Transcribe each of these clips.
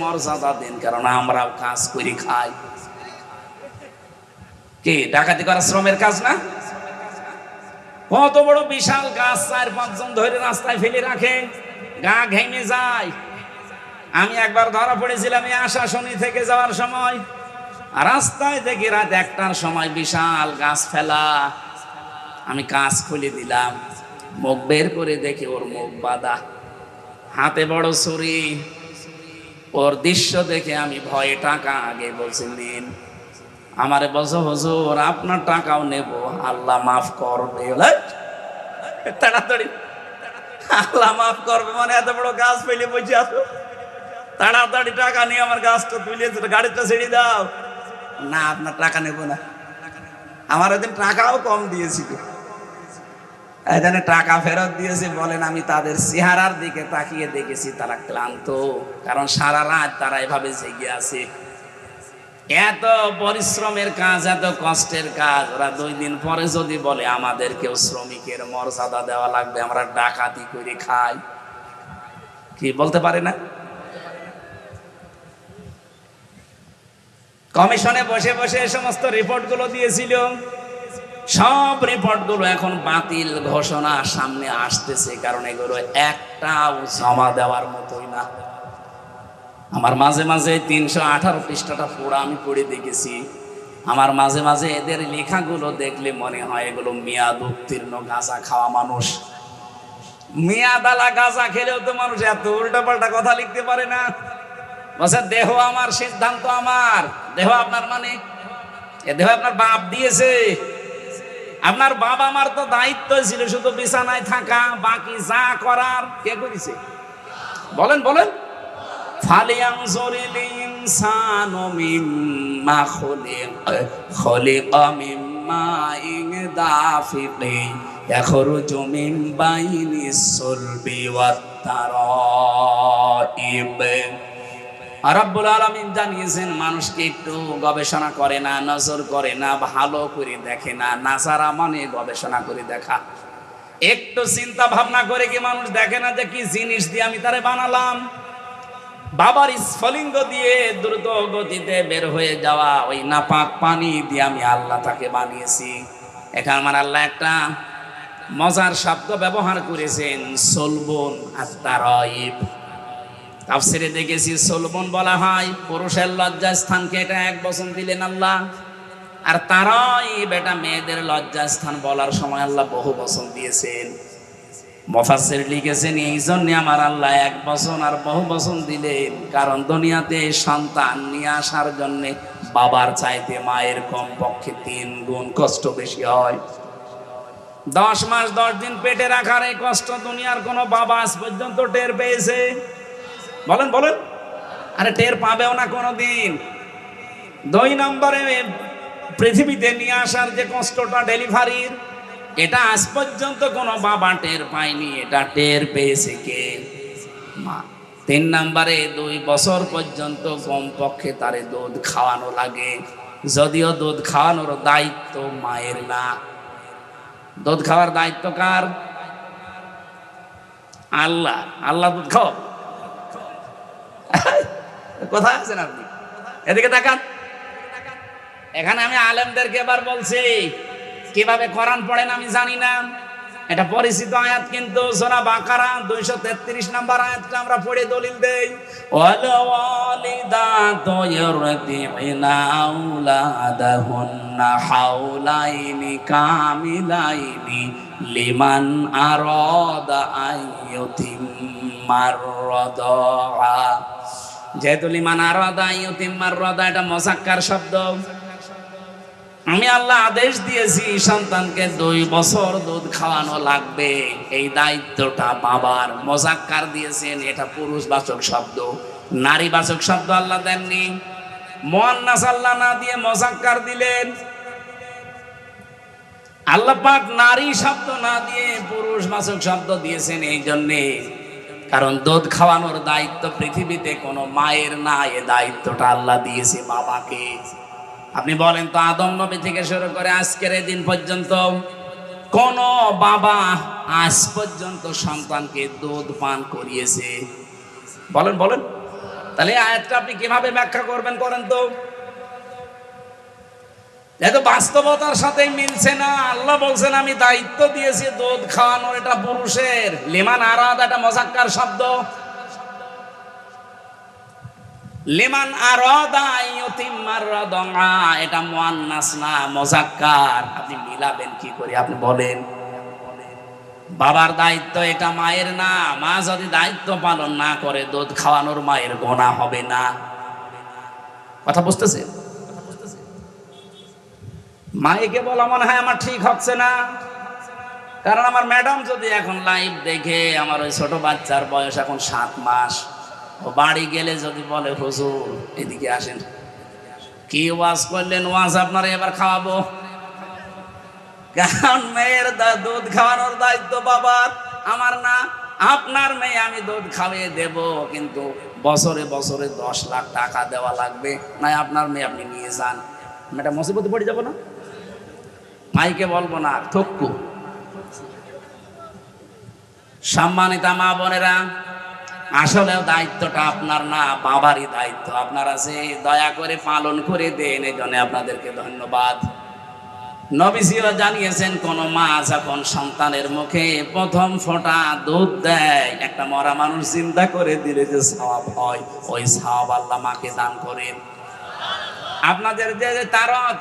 মর্যাদা দেন, কারণ আমরাও কাজ করে খাই। কি ডাকাতি করা শ্রমের কাজ না? কত বড় বিশাল গাছ 4-5 জন ধরে রাস্তায় ফেলে রাখে, গা ঘেমে যায়। আমি একবার ধরা পড়েছিলাম এই আশাশুনি থেকে যাওয়ার সময়, রাস্তায় দেখি রাত 1টার সময় বিশাল গাছ ফেলা। আমি কাজ খুলে দিলাম, মুখ বের করে দেখি ওর মুখ বাঁধা, হাতে বড় ছুরি। ওর দৃশ্য দেখে আমি ভয়ে টাকা আগে বলছি নিন। আমারে বলছো হুজুর আপনার টাকাও নেব, আল্লাহ মাফ করবে। তাড়াতাড়ি আল্লাহ মাফ করবে মানে এত বড় গাছ ফেলে বসে আসো, তাড়াতাড়ি টাকা নিয়ে আমার গাছটা তুলে গাড়িটা ছেড়ে দাও। না আপনার টাকা নেব না। আমার ওদিন টাকাও কম দিয়েছিল, এখানে টাকা ফেরত দিয়েছে। বলেন আমি তাদের চেহারার দিকে তাকিয়ে দেখেছি তারা ক্লান্ত, কারণ সারা রাত তারা এভাবে জেগে আছে। এত পরিশ্রমের কাজ, এত কষ্টের কাজ, ওরা 2 দিন পরে যদি বলে আমাদেরকেও শ্রমিকের মর্যাদা দেওয়া লাগবে, আমরা ডাকাতি করে খাই, কি বলতে পারে না? কমিশনে বসে বসে সমস্ত রিপোর্টগুলো দিয়েছিল, সব রিপোর্টগুলো এখন বাতিল ঘোষণা সামনে আসতেছে, কারণ এগুলো একটাও জমা দেওয়ার মতোই না। আমার মাঝে মাঝে 318 পৃষ্ঠাটা পুরো আমি পড়ে দেখেছি। আমার মাঝে মাঝে এদের লেখাগুলো দেখলে মনে হয় এগুলো মেয়াদ উত্তীর্ণ গাঁজা খাওয়া মানুষ। মেয়াদালা গাঁজা খেলেও তো মানুষ এত উল্টাপাল্টা কথা লিখতে পারে না। বলছে দেহ আমার, সিদ্ধান্ত আমার। দেহ আপনার মানে এ দেহ আপনার বাপ দিয়েছে। আপনার বাবা মার তো দায়িত্ব ছিল শুধু বিছানায় থাকা, বাকি যা করার কে করেছে? বলেন বলেন। ফালিয়ানজুরিল ইনসানু মিম্মা খুলিকা মিম্মা দাফিকিন ইয়াখরুজু মিন বাইনিস সুলবি ওয়াত তারাইব। রব্বুল আলামিন জানিয়েছেন মানুষকে একটু গবেষণা করে না, নজর করে না, ভালো করে দেখে না। নাসারা মানে গবেষণা করে দেখা। একটু চিন্তা ভাবনা করে কি মানুষ দেখে না যে কি জিনিস দিয়ে আমি তারে বানালাম? বাবার স্ফলিঙ্গ দিয়ে দ্রুত গতিতে বের হয়ে যাওয়া ওই নাপাক পানি দিয়ে আমি আল্লাহ তাকে বানিয়েছি। এখানে আমার আল্লাহ একটা মজার শব্দ ব্যবহার করেছেন, সলবন আর তারাইব। তাফসিরে দেখেছি সলবন বলা হয় পুরুষের লজ্জা স্থানকে, এটা 1 বচন দিলেন আল্লাহ। আর তারাইব এটা মেয়েদের লজ্জা স্থান বলার সময় আল্লাহ বহু বচন দিয়েছেন। মুফাসসির লিখেছেন এই জন্য আমার আল্লাহ 1 বচন আর বহু বচন দিলেন, কারণ দুনিয়াতে সন্তান নিয়ে আসার জন্য বাবার চাইতে মায়ের কমপক্ষে 3 গুণ কষ্ট বেশি হয়। 10 মাস 10 দিন পেটে রাখার এই কষ্ট দুনিয়ার কোনো বাবা আজ পর্যন্ত টের পেয়েছে? বলেন বলেন। আরে টের পাবেও না কোনোদিন। 2 নম্বরে পৃথিবীতে নিয়ে আসার যে কষ্টটা ডেলিভারির, এটা আজ পর্যন্ত কোনো বাবা টের পায়নি, এটা টের পেয়েছে কে? মা। 3 নম্বরে 2 বছর পর্যন্ত কমপক্ষে তারে দুধ খাওয়ানো লাগে, যদিও দুধ খাওয়ানোর দায়িত্ব মায়ের না। দুধ খাওয়ার দায়িত্ব কার? আল্লাহ। আল্লাহ দুধ খাও। কোথায় আছেন আপনি? এদিকে তাকান। এখানে আমি আলেমদেরকে এবার বলছি কিভাবে কোরআন পড়েন আমি জানি না, এটা পরিচিত আয়াত, কিন্তু সূরা বাকারা 233 নম্বর আয়াতটা আমরা পড়ে দলিল দেই। ওয়াল ওয়ালিদাতু ইউরদিউনা আওলাদাহুন্না হাওলাইনি কামিলাইনি লিমান আরাদা আইয়ুতিম্মার রাদা। যেহেতু লিমান আরাদা আইয়ুতিম্মার রাদা এটা মুযাক্কার শব্দ, আমি আল্লাহ আদেশ দিয়েছি সন্তানকে 2 বছর দুধ খাওয়ানো লাগবে, এই দায়িত্বটা বাবার। মুযাক্কার দিয়েছেন, এটা পুরুষবাচক শব্দ, নারীবাচক শব্দ আল্লাহ দেননি। মুআন্নাস আল্লাহ না দিয়ে মুযাক্কার দিলেন। আল্লাহ পাক নারী শব্দ না দিয়ে পুরুষবাচক শব্দ দিয়েছেন এই জন্যে, কারণ দুধ খাওয়ানোর দায়িত্ব পৃথিবীতে কোনো মায়ের না, এ দায়িত্বটা আল্লাহ দিয়েছে বাবাকে। আপনি বলেন তো আদম নবী থেকে শুরু করে আজকের এই দিন পর্যন্ত কোন বাবা আজ পর্যন্ত সন্তানকে দুধ পান করিয়েছে? বলেন বলেন। তাহলে এই আয়াতটা আপনি কিভাবে ব্যাখ্যা করবেন করেন তো? এত বাস্তবতার সাথে মিলছে না। আল্লাহ বলছেন আমি দায়িত্ব দিয়েছি দুধ খাওয়ানোর, এটা পুরুষের। লিমান আরাদ এটা মুযাক্কার শব্দ, লিমান আরাদা আইয়ুতিম্মার রাদা এটা মুয়ান্নাস না মুযাক্কার। আপনি মিলাবেন কি করে আপনি বলেন? বাবার দায়িত্ব এটা মায়ের না। মা যদি দায়িত্ব পালন না করে দুধ খাওয়ানোর মায়ের গুনাহ হবে না। কথা বুঝতেছেন? মাইকে বলা মনে হয় আমার ঠিক হচ্ছে না, কারণ আমার ম্যাডাম যদি এখন লাইভ দেখে, আমার ওই ছোট বাচ্চার বয়স এখন 7 মাস, ও বাড়ি গেলে যদি বলে হুজুর এদিকে আসেন, কি ওয়াজ করলেন, ওয়াজ আপনারা এবার খাওয়াবো। কারণ মেয়ের দুধ খাওয়ানোর দায়িত্ব বাবার, আমার না। আপনার মেয়ে আমি দুধ খাওয়িয়ে দেব, কিন্তু বছরে বছরে 10 লাখ টাকা দেওয়া লাগবে, না আপনার মেয়ে আপনি নিয়ে যান। এটা মুসিবতে পড়ে যাবো না? মাইকে বলবো না, থক্কু। সম্মানিতা মা বোনেরা, আসলেও দায়িত্বটা আপনার না, বাবারই দায়িত্ব। আপনারা যে দয়া করে পালন করে দেন, এই জন্য আপনাদেরকে ধন্যবাদ। নবীজিও জানিয়েছেন, কোন মা যখন সন্তানের মুখে প্রথম ফোঁটা দুধ দেয়, একটা মরা মানুষ চিন্তা করে দিলে যে সওয়াব হয়, ওই সওয়াব আল্লাহ মাকে দান করেন। আপনাদের যে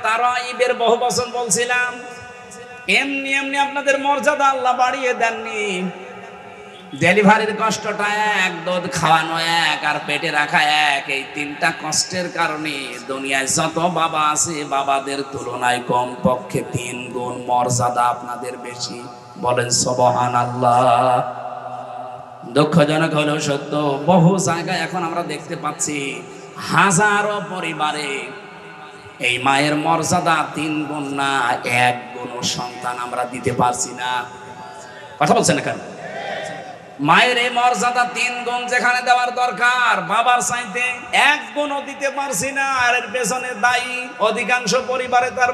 তারাইবের বহু বচন বলছিলাম, এমনি এমনি আপনাদের মর্যাদা আল্লাহ বাড়িয়ে দেননি। ডেলিভারির কষ্টটা এক, দুধ খাওয়ানো এক, আর পেটে রাখা এক, এই 3টা কষ্টের কারণে দুনিয়ায় যত বাবা আছে বাবাদের তুলনায় কম পক্ষে 3 গুণ মর্যাদা আপনাদের বেশি। বলেন সুবহানাল্লাহ। দুঃখজনক হলেও সত্য, বহু জায়গায় এখন আমরা দেখতে পাচ্ছি হাজারো পরিবারে এই মায়ের মর্যাদা 3 গুণ না 1 গুণ সন্তান আমরা দিতে পারছি না। কথা বলছেন না কেন? মায়ের এই মর্যাদা 3 গুণ যেখানে দেওয়ার দরকার, বাবার চাইতে 1 গুণও দিতে পারছি না। আর এর পেছনে দায়ী অধিকাংশ পরিবারে তার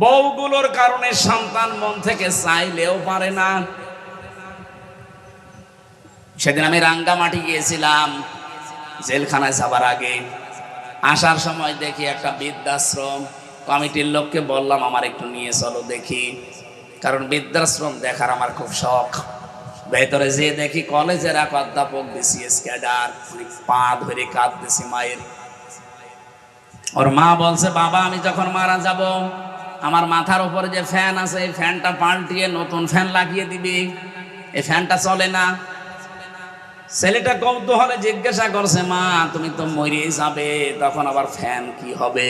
বউগুলোর কারণে সন্তান মন থেকে চাইলেও পারে না। সেদিন আমি রাঙ্গামাটি গিয়েছিলাম জেলখানায় যাবার আগে। আসার সময় দেখি একটা বৃদ্ধাশ্রম। কমিটির লোককে বললাম আমার একটু নিয়ে চলো দেখি, কারণ বৃদ্ধাশ্রম দেখার আমার খুব শখ। ভেতরে যে দেখি কলেজের এক অধ্যাপক বিসিএস ক্যাডার, পা ধরে কাঁদতেছে মায়ের। ওর মা বলছে, বাবা আমি যখন মারা যাব, আমার মাথার উপরে যে ফ্যান আছে এই ফ্যানটা পাল্টিয়ে নতুন ফ্যান লাগিয়ে দিবি, এই ফ্যানটা চলে না। ছেলেটা কৌতূহলে জিজ্ঞাসা করছে, মা তুমি তো মরেই যাবে, তখন আবার ফ্যান কি হবে?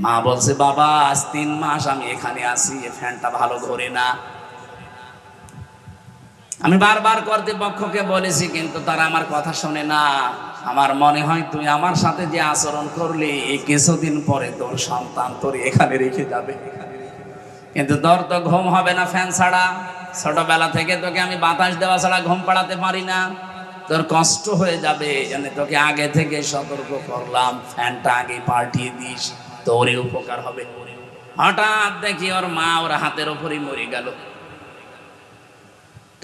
মা বলছে, বাবা আজ 3 মাস আমি এখানে আছি, এই ফ্যানটা ভালো ঘোরে না। আমি বারবার কর্তৃপক্ষকে বলেছি, কিন্তু তারা আমার কথা শোনে না। আমার মনে হয় তুই আমার সাথে যে আচরণ করলি, এই কিছুদিন পরে তোর সন্তান তোর এখানে রেখে যাবে, কিন্তু তোর তো ঘুম হবে না ফ্যান ছাড়া। ছোটবেলা থেকে তোকে আমি বাতাস দেওয়া ছাড়া ঘুম পাড়াতে পারি না, তোর কষ্ট হয়ে যাবে, জন্য তোকে আগে থেকে সতর্ক করলাম, ফ্যানটা আগে পাল্টিয়ে দিস, তোরই উপকার হবে। হঠাৎ দেখি ওর মা ওর হাতের উপরই মরে গেল।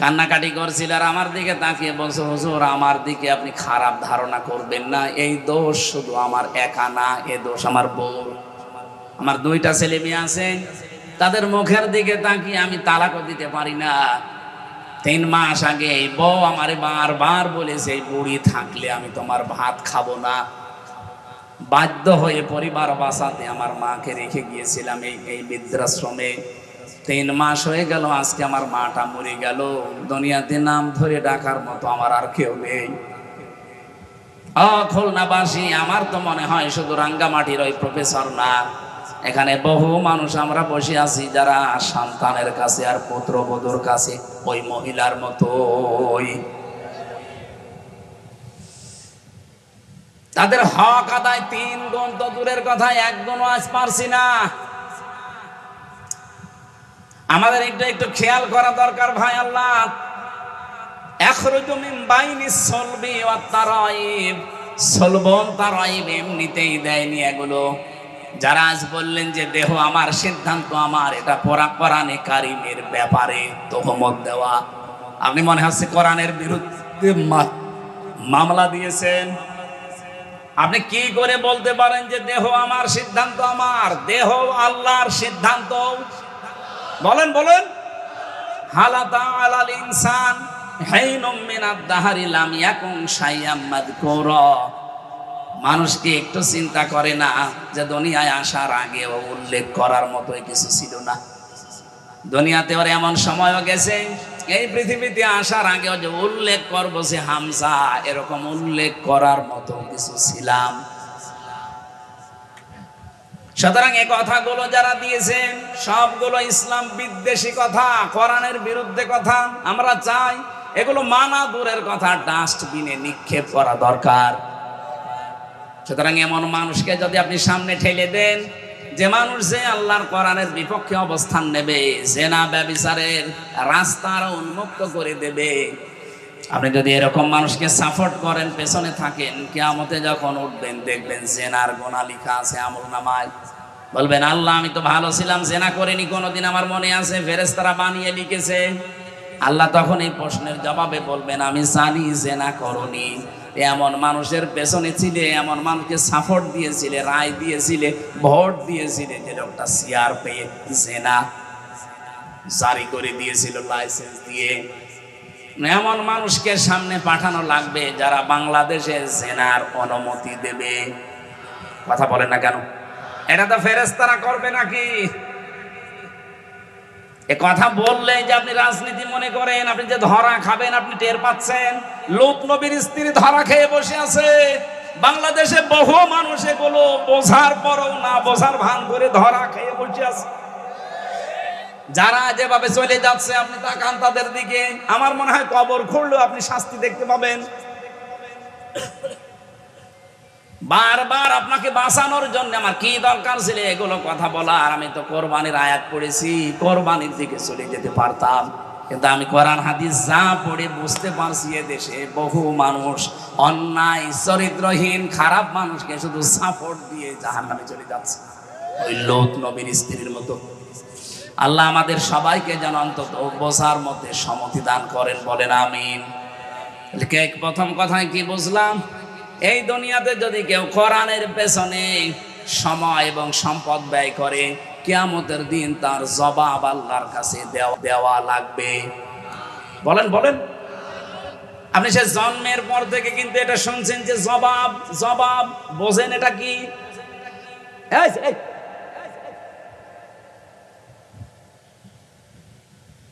কান্নাকাটি করছিল আর আমার দিকে তাকিয়ে বলছে, হুজুর আমার দিকে আপনি খারাপ ধারণা করবেন না, এই দোষ শুধু আমার একা না, এই দোষ আমার বউ। আমার 2টা ছেলে মেয়ে আছে, তাদের মুখের দিকে তাকিয়ে আমি তালাকও দিতে পারি না। 3 মাস আগে এই বউ আমারে বারবার বলেছে, এই বুড়ি থাকলে আমি তোমার ভাত খাবো না। বাধ্য হয়ে পরিবার বাঁচাতে আমার মাকে রেখে গিয়েছিলাম এই বৃদ্ধাশ্রমে। 3 মাস হয়ে গেল, আজকে আমার মাটা মরে গেল। দুনিয়াতে নাম ধরে ডাকার মতো আমার আর কেউ নেই। খুলনাবাসী, আমার তো মনে হয় শুধু রাঙ্গামাটির ওই প্রফেসর না, এখানে বহু মানুষ আমরা বসে আছি যারা সন্তানের কাছে আর পুত্রবধূর কাছে ওই মহিলার মতো। তাদের হক আদায় 3 গুণ তো দূরের কথা, 1 গুণও আজ পারছি না। আমাদের একটু খেয়াল করা দরকার ভাই। আল্লাহ ইখরুজু মিন বাইনিস সলবি ওয়াত তারাইব, সলবন তারাইব এমনিতেই দেয়নি এগুলো। যারা আজ বললেন যে দেহ আমার, সিদ্ধান্ত আমার, এটা কোরআনে কারিমের ব্যাপারে তহমত দেওয়া। আপনি মনে হচ্ছে কোরআনের বিরুদ্ধে মামলা দিয়েছেন। আপনি কি করে বলতে পারেন যে দেহ আমার, সিদ্ধান্ত আমার? দেহ আল্লাহর সিদ্ধান্ত। বলেন বলেন। হালাতা আলাল ইনসান হাইনুম মিনাদ দাহরি লাম ইয়াকুন শাইয়াম মাযকুরা। মানুষ কি একটু চিন্তা করে না যে দুনিয়ায় আসার আগে ও উল্লেখ করার মতো কিছু ছিল না? দুনিয়াতে ওর এমন সময়ও গেছে, এই পৃথিবীতে আসার আগেও যে উল্লেখ করবো যে হামজা, এরকম উল্লেখ করার মতো কিছু ছিলাম। সুতরাং এই কথাগুলো যারা দিয়েছেন সবগুলো ইসলাম বিদ্বেষী কথা, কোরআনের বিরুদ্ধে কথা। আমরা চাই এগুলো মানা দূরের কথা, ডাস্টবিনে নিক্ষেপ করা দরকার। সুতরাং এমন মানুষকে যদি আপনি সামনে ঠেলে দেন, যে মানুষ যে আল্লাহর কোরআনের বিপক্ষে অবস্থান নেবে, জেনা ব্যভিচারের রাস্তা আরো উন্মুক্ত করে দেবে, আপনি যদি এরকম মানুষকে সাপোর্ট করেন, পেছনে থাকেন, কিয়ামতে যখন উঠবেন দেখবেন জেনার গোনা লেখা আছে আমলনামায়। বলবেন আল্লাহ আমি তো ভালো ছিলাম, জেনা করিনি কোনোদিন, আমার মনে আছে, ফেরেশতারা বানিয়ে লিখেছে। আল্লাহ তখন এই প্রশ্নের জবাবে বলবেন আমি জানি জেনা করনি। এমন মানুষের পেছনে ছিলে, এমন মানুষকে সাপোর্ট দিয়েছিলে, রায় দিয়েছিলে, ভোট দিয়েছিলে, যে লোকটা সিআর পেয়ে জেনা জারি করে দিয়েছিল লাইসেন্স দিয়ে। এমন মানুষকে সামনে পাঠানো লাগবে যারা বাংলাদেশে জেনার অনুমতি দেবে। কথা বলেন না কেন? এটা তো ফেরেশতারা করবে নাকি? এ কথা বললেই যে আপনি রাজনীতি মনে করেন, আপনি যে ধরা খাবেন আপনি টের পাচ্ছেন। লূত নবীর স্ত্রী ধরা খেয়ে বসে আছে। বাংলাদেশে বহু মানুষ এগুলো বোঝার পরও না বোঝার ভান করে ধরা খেয়ে বসে আছে। যারা যেভাবে চলে যাচ্ছে আপনি তাকান তাদের দিকে, আমার মনে হয় কবর খুঁড়লেও আপনি শাস্তি দেখতে পাবেন। বারবার আপনাকে বাঁচানোর জন্য আমার কি দরকার ছিল এগুলো কথা বলার? আমি তো কোরবানির আয়াত পড়েছি, কোরবানির দিকে চলে যেতে পারতাম, কিন্তু আমি কোরআন হাদিস যা পড়ে বুঝতে পারছি এদেশে বহু মানুষ অন্যায় চরিত্রহীন খারাপ মানুষকে শুধু সাপোর্ট দিয়ে জাহান্নামে চলে যাচ্ছে, ওই লূত নবীর স্ত্রীর মতো। আল্লাহ আমাদের সবাইকে যেন অন্তত বোঝার মধ্যে সম্মতি দান করেন, বলেন আমিন। প্রথম কথায় কি বুঝলাম? এই দুনিয়াতে যদি কেউ কোরআনের পেছনে সময় এবং সম্পদ ব্যয় করে, কিয়ামতের দিন তার জবাব আল্লাহর কাছে দেওয়া লাগবে। বলেন বলেন। আপনি সে জন্মের পর থেকে কিন্তু এটা শুনছেন যে জবাব জবাব, বোঝেন এটা কি?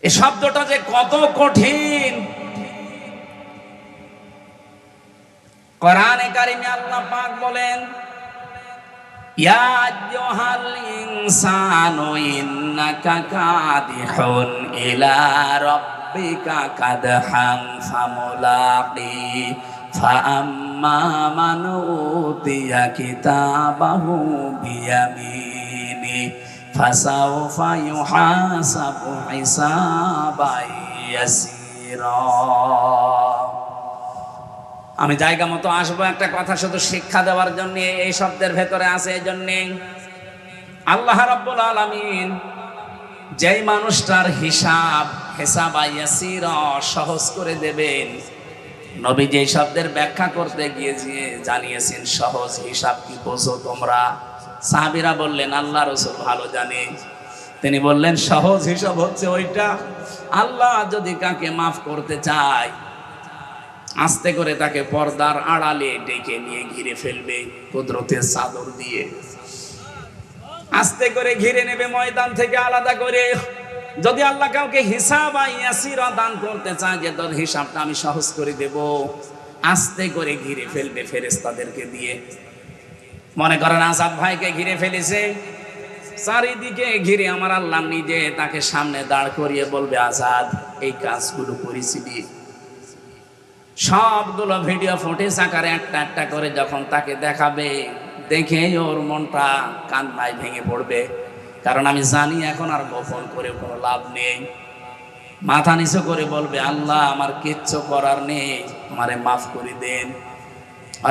এই শব্দটা যে কত কঠিন। কোরআনে কারিমে আল্লাহ পাক বলেন ইয়া আইয়ুহাল ইনসানু ইন্নাকা কাদিহুন ইলা রাব্বিকা কাদহান ফামুলাকি ফাআম্মা মান উতিয়া কিতাবাহু বিয়ামিনি ফাসাউফা ইউহাসাবু হিসাবান ইয়াসীরা। আমি জায়গা মতো আসবো, একটা কথা শুধু শিক্ষা দেওয়ার জন্য এই শব্দের ভেতরে আছে। এই জন্যে আল্লাহ রাব্বুল আলামিন যেই মানুষটার হিসাব ইয়াসীরা সহজ করে দেবেন, নবী যেই শব্দের ব্যাখ্যা করতে গিয়ে জানিয়েছেন সহজ হিসাব কি বোঝো তোমরা? সাহাবীরা বললেন আল্লাহ রাসূল ভালো জানে। তিনি বললেন সহজ হিসাব হচ্ছে ওইটা, আল্লাহ যদি কাকে মাফ করতে চায় আস্তে করে তাকে পর্দার আড়ালে ডেকে নিয়ে ঘিরে ফেলবে কুদরতের চাদর দিয়ে, আস্তে করে ঘিরে নেবে ময়দান থেকে আলাদা করে। যদি আল্লাহ কাউকে হিসাব ইয়াসীরা দান করতে চায়, যে তোর হিসাবটা আমি সহজ করে দেব, আস্তে করে ঘিরে ফেলবে ফেরেশতাদেরকে দিয়ে। মনে করেন আসাদ ভাইকে ঘিরে ফেলেছে, চারিদিকে ঘিরে আমার আল্লাহ নিজে তাকে সামনে দাঁড় করিয়ে বলবে আসাদ এই কাজগুলো করেছিলি। সবগুলো ভিডিও ফুটেজ আকারে একটা একটা করে যখন তাকে দেখাবে, দেখে ওর মনটা কান্নায় ভেঙে পড়বে। কারণ আমি জানি এখন আর গোপন করে কোনো লাভ নেই। মাথা নিচু করে বলবে আল্লাহ আমার কিচ্ছু করার নেই, আমারে মাফ করে দেন।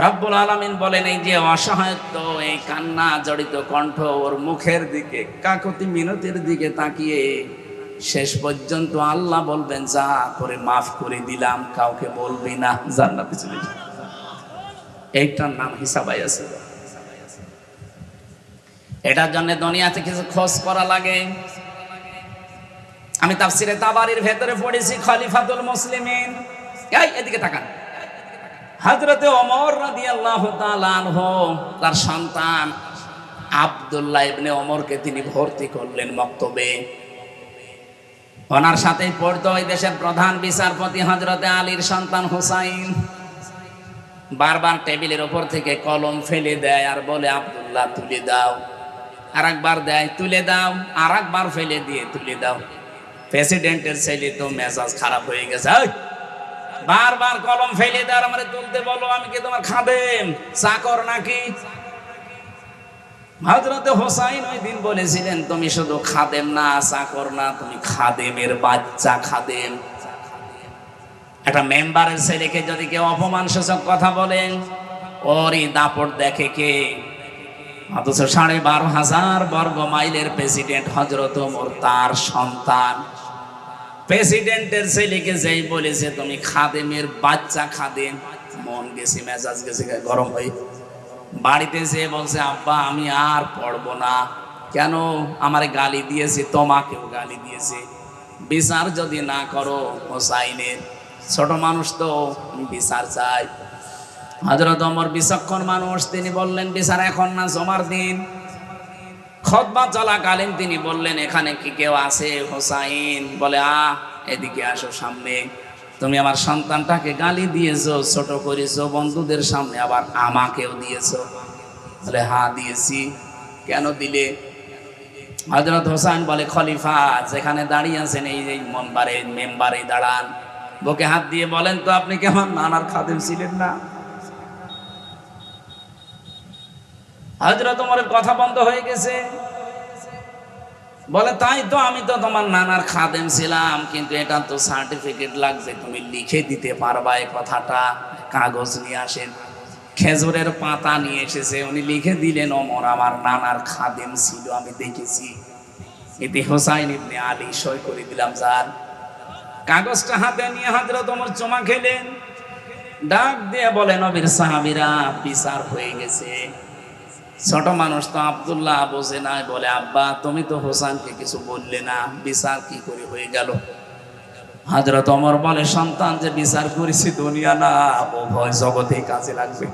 রব্বুল আলামিন বলেন এই যে অসহায়ত্ব, এই কান্না জড়িত কণ্ঠ, ওর মুখের দিকে কাকতি মিনতির দিকে তাকিয়ে শেষ পর্যন্ত আল্লাহ বলবেন যা করে মাফ করে দিলাম, কাউকে বলবি না, জান্নাতে চলে যা। এইটার নাম হিসাবাই আছে। এটার জন্য দুনিয়াতে কিছু খোঁজ করা লাগে। আমি তাফসিরে তাবারির ভেতরে পড়েছি খলিফাতুল মুসলিমিন, এই এদিকে তাকান, হযরতে ওমর রাদিয়াল্লাহু তাআলা আনহু তার সন্তান আব্দুল্লাহ ইবনে ওমরকে তিনি ভর্তি করলেন মক্তবে। ওনার সাথেই পড়তো ওই দেশের প্রধান বিচারপতি হযরতে আলীর সন্তান হুসাইন। বারবার টেবিলের উপর থেকে কলম ফেলে দেয় আর বলে, আব্দুল্লাহ তুলে দাও। আর একবার দেয়, তুলে দাও। আর একবার ফেলে দিয়ে তুলে দাও। প্রেসিডেন্টের ছেলে তো মেজাজ খারাপ হয়ে গেছে, বারবার কলম ফেলে দেওয়ার আমারে তুলতে বলো, আমি কি তোমার খাদেম চাকর নাকি? হযরতে হোসাইন ওই দিন বলেছিলেন, তুমি শুধু খাদেম না, চাকর না, তুমি খাদেমের বাচ্চা খাদেম। একটা মেম্বারের ছেলেকে যদি কেউ অপমানসূচক কথা বলেন, ওরই দাপট দেখে কে? অথচ 12,500 বর্গ মাইলের প্রেসিডেন্ট হযরত ওমর, তার সন্তান প্রেসিডেন্টের ছেলেকে যেই বলেছে তুমি খাদেমের বাচ্চা খাদেম, মন গেছে, মেজাজ গেছে গরম হয়ে। বাড়িতে যেয়ে বলছে, আব্বা আমি আর পড়বো না। কেন? আমারে গালি দিয়েছে, তোমাকেও গালি দিয়েছে। বিচার যদি না করো হোসাইনের, ছোট মানুষ তো, বিচার চাই। হযরত ওমর বিচক্ষণ মানুষ, তিনি বললেন বিচার এখন না, জমার দিন। খুতবা চলাকালীন তিনি বললেন, এখানে কি কেউ আছে? হোসাইন বলে, এদিকে আসো সামনে। তুমি আমার সন্তানটাকে গালি দিয়েছো, ছোট করেছো বন্ধুদের সামনে, আবার আমাকেও দিয়েছো। বলে, হ্যাঁ দিয়েছি। কেন দিলে? হযরত হোসাইন বলে, খলিফা যেখানে দাঁড়িয়ে আছেন এই যে মেম্বারে দাঁড়ান, বুকে হাত দিয়ে বলেন তো, আপনি কি আমার নানার খাদেম ছিলেন না? হযরত ওমরের কথা বন্ধ হয়ে গেছে। বলে, তাই তো, আমি তো তোমার নানার খাদেম ছিলাম, কিন্তু এটা তো সার্টিফিকেট লাগবে, তুমি লিখে দিতে পারবা এই কথাটা? কাগজ নিয়ে আসেন। খেজুরের পাতা নিয়ে এসেছে, উনি লিখে দিলেন, ওমর আমার নানার খাদেম ছিল, আমি দেখেছি। এতে হোসাইন ইবনে আলী সই করে দিলাম। যান। কাগজটা হাতে নিয়ে হযরত ওমর চুমা খেলেন, ডাক দিয়ে বলে, নবীর সাহাবীরা, বিচার হয়ে গেছে। ছোট মানুষ তো আব্দুল্লাহ বোঝে না, বলে, আব্বা তুমি তো হোসাইনকে কিছু বললে না, বিচার কি করে হয়ে গেল? হযরত ওমর বলে, সন্তান যে বিচার করেছি দুনিয়া না, উভয় জগতে কাজে লাগবে।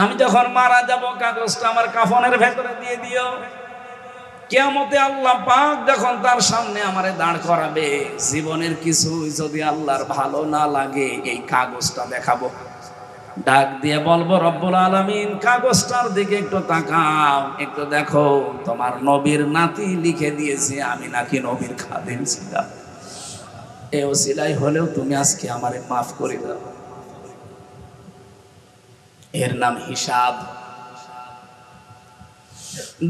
আমি যখন মারা যাব, কাগজটা আমার কাফনের ভেতরে দিয়ে দিও। কিয়ামতে আল্লাহ পাক যখন তার সামনে আমারে দাঁড় করাবে, জীবনের কিছু যদি আল্লাহর ভালো না লাগে, এই কাগজটা দেখাবো, ডাক দিয়ে বলবো, রব্বুল আলামিন কাগজটার দিকে একটু তাকাও, একটু দেখো, তোমার নবীর নাতি লিখে দিয়েছে আমি নাকি নবীর খাদেম ছিলাম। এই ওসিলাই হলেও তুমি আজকে আমারে মাফ করে দাও। এর নাম হিসাব।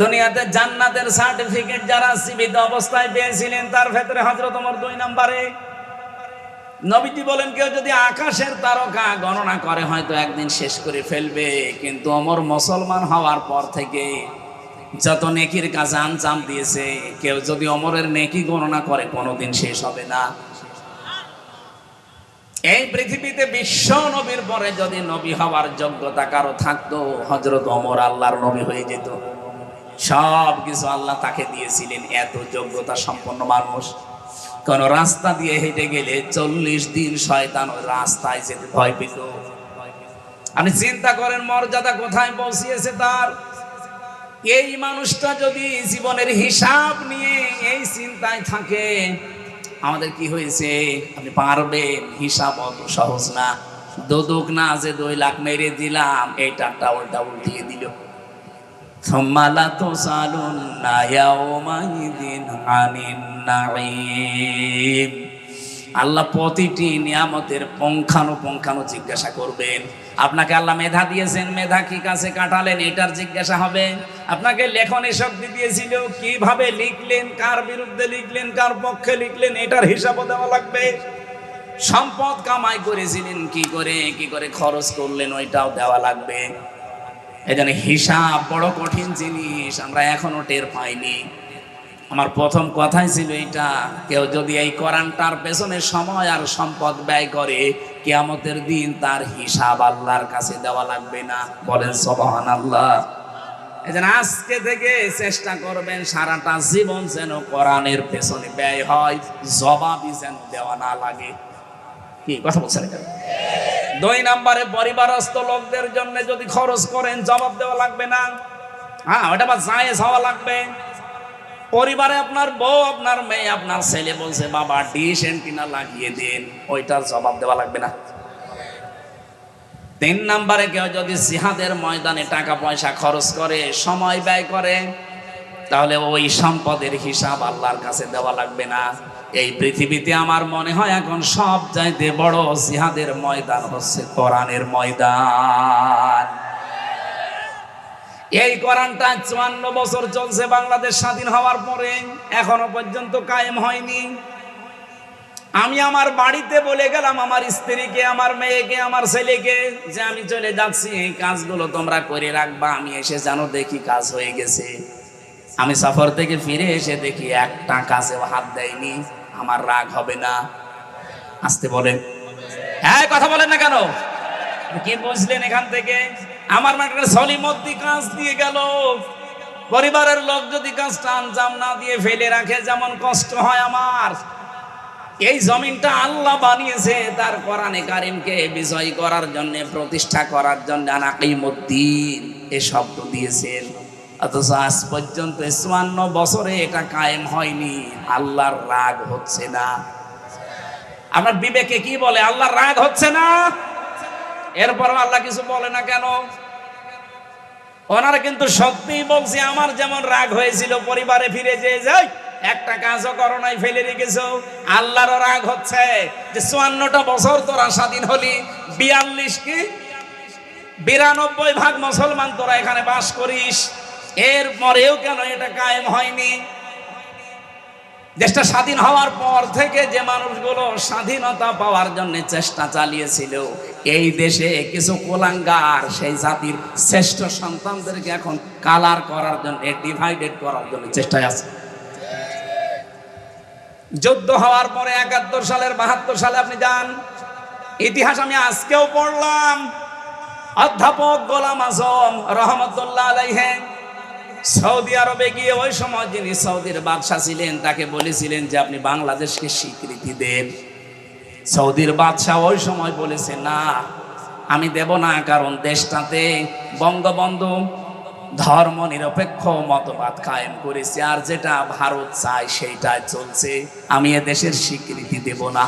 দুনিয়াতে জান্নাতের সার্টিফিকেট যারা জীবিত অবস্থায় পেয়েছিলেন, তার ভেতরে হযরত ওমর 2 নম্বরে। নবীজি বলেন, কেউ যদি আকাশের তারকা গণনা করে হয়তো একদিন শেষ করে ফেলবে, কিন্তু ওমর মুসলমান হওয়ার পর থেকে যত নেকির কাজ আঞ্জাম দিয়েছে, কেউ যদি ওমরের নেকি গণনা করে কোনোদিন শেষ হবে না। এই পৃথিবীতে বিশ্ব নবীর পরে যদি নবী হওয়ার যোগ্যতা কারো থাকতো, হযরত ওমর আল্লাহর নবী হয়ে যেত। সব কিছু আল্লাহ তাকে দিয়েছিলেন, এত যোগ্যতা সম্পন্ন মানুষ। কোন রাস্তা দিয়ে হেঁটে গেলে 40 দিন শয়তান ওই রাস্তায় যেতে ভয় পেত। আপনি চিন্তা করেন মর্যাদা কোথায় পৌঁছিয়েছে তার। এই মানুষটা যদি জীবনের হিসাব নিয়ে এই চিন্তায় থাকে, আমাদের কি হয়েছে? আপনি পারবেন? হিসাব অত সহজ না। দোদক না যে 2 লাখ মেরে দিলাম, এই টাকা উল্টা উল্টিয়ে দিল। আল্লাহ প্রতিটি নিয়ামতের পুঙ্খানুপুঙ্খানু জিজ্ঞাসা করবেন। আপনাকে আল্লাহ মেধা দিয়েছেন, মেধা কি কাছে কাটালেন, এটার জিজ্ঞাসা হবে। আপনাকে লেখনের শক্তি দিয়েছিল, কিভাবে লিখলেন, কার বিরুদ্ধে লিখলেন, কার পক্ষে লিখলেন, এটার হিসাবও দেওয়া লাগবে। সম্পদ কামাই করেছিলেন কি করে খরচ করলেন, ওইটাও দেওয়া লাগবে। এই জন্য হিসাব বড় কঠিন জিনিস, আমরা এখনো টের পাইনি। আমার প্রথম কথাই ছিল এটা, কেউ যদি এই কোরআনটার পেছনে সময় আর সম্পদ ব্যয় করে, কিয়ামতের দিন তার হিসাব আল্লাহর কাছে দেওয়া লাগবে না। বলেন সুবহানাল্লাহ। এজন্য আজকে থেকে চেষ্টা করবেন সারাটা জীবন যেন কোরআনের পেছনে ব্যয় হয়, জবাবই যেন দেওয়া না লাগে। কি কথা বলছেন? 2 নম্বরে, পরিবারস্থ লোকদের জন্য যদি খরচ করেন জবাব দেওয়া লাগবে না। হ্যাঁ, ওটা বা জায়েজ হওয়া লাগবে। পরিবারে আপনার বউ, আপনার মেয়ে, আপনার ছেলে বলছে বাবা ডিশ এন্টিনা লাগিয়ে দিন, ওইটার জবাব দেওয়া লাগবে না। 3 নম্বরে, কেউ যদি জিহাদের ময়দানে টাকা পয়সা খরচ করে, সময় ব্যয় করে, তাহলে ওই সম্পদের হিসাব আল্লাহর কাছে দেওয়া লাগবে না। এই পৃথিবীতে আমার মনে হয় এখন সব চাইতে বড় জিহাদের ময়দান হচ্ছে কোরআনের ময়দান। এই কোরআনটা 54 বছর চলছে বাংলাদেশ স্বাধীন হওয়ার পরে, এখনো পর্যন্ত কায়েম হয়নি। আমি আমার বাড়িতে বলে গেলাম আমার স্ত্রীকে, আমার মেয়েকে, আমার ছেলেকে যে আমি চলে যাচ্ছি, এই কাজগুলো তোমরা করে রাখবা, আমি এসে জানো দেখি কাজ হয়ে গেছে। আমি সফর থেকে ফিরে এসে দেখি একটা কাজেও হাত দেয়নি, আমার রাগ হবে না? আসতে বলেন, হ্যাঁ কথা বলেন না কেন? কি বুঝলেন এখান থেকে? আমার মাঠে সলিমদ্দি কাজ দিয়ে গেল, পরিবারের লোক যদি কাজটা আঞ্জাম না দিয়ে ফেলে রাখে, যেমন কষ্ট হয় আমার। এই জমিনটা আল্লাহ বানিয়েছে তার কোরআনে কারিমকে বিজয় করার জন্য, প্রতিষ্ঠা করার জন্য। আনাকিমুদ্দিন এ শব্দ দিয়েছেন, অথচ আজ পর্যন্ত 54 বছরে এটা কায়েম হয়নি। আল্লাহর রাগ হচ্ছে না। আপনার বিবেকে কি বলে? আল্লাহর রাগ হচ্ছে না। এরপর আল্লাহ কিছু বলে না কেন? ওনারা কিন্তু সত্যিই বলছে, আমার যেমন রাগ হয়েছিল পরিবারে ফিরে যেয়ে যাই, একটা কাজও করো নাই, ফেলে রেখেছো। আল্লাহরও রাগ হচ্ছে যে 54টা বছর তোরা স্বাধীন হলি, 92% মুসলমান তোরা এখানে বাস করিস, এরপরেও কেন এটা কায়েম হয়নি? দেশটা স্বাধীন হওয়ার পর থেকে যে মানুষগুলো স্বাধীনতা পাওয়ার জন্য চেষ্টা চালিয়েছিল, এই দেশে কিছু কোলাঙ্গার সেই জাতির শ্রেষ্ঠ সন্তানদেরকে এখন কালার করার জন্য, ডিভাইডেড করার জন্য চেষ্টায় আছে। যুদ্ধ হওয়ার পরে 71 সালের 72 সালে আপনি যান, ইতিহাস আমি আজকেও পড়লাম, অধ্যাপক গোলাম আজম রহমতুল্লাহ আলাইহি সৌদি আরবে গিয়ে ওই সময় যিনি সৌদির বাদশা ছিলেন তাকে বলেছিলেন যে আপনি বাংলাদেশকে স্বীকৃতি দেন। সৌদির বাদশা ওই সময় বলেছে না, আমি দেব না, কারণ দেশটাতে বঙ্গবন্ধু ধর্ম নিরপেক্ষ মতবাদ কায়েম করেছে, আর যেটা ভারত চায় সেইটাই চলছে, আমি এ দেশের স্বীকৃতি দেব না।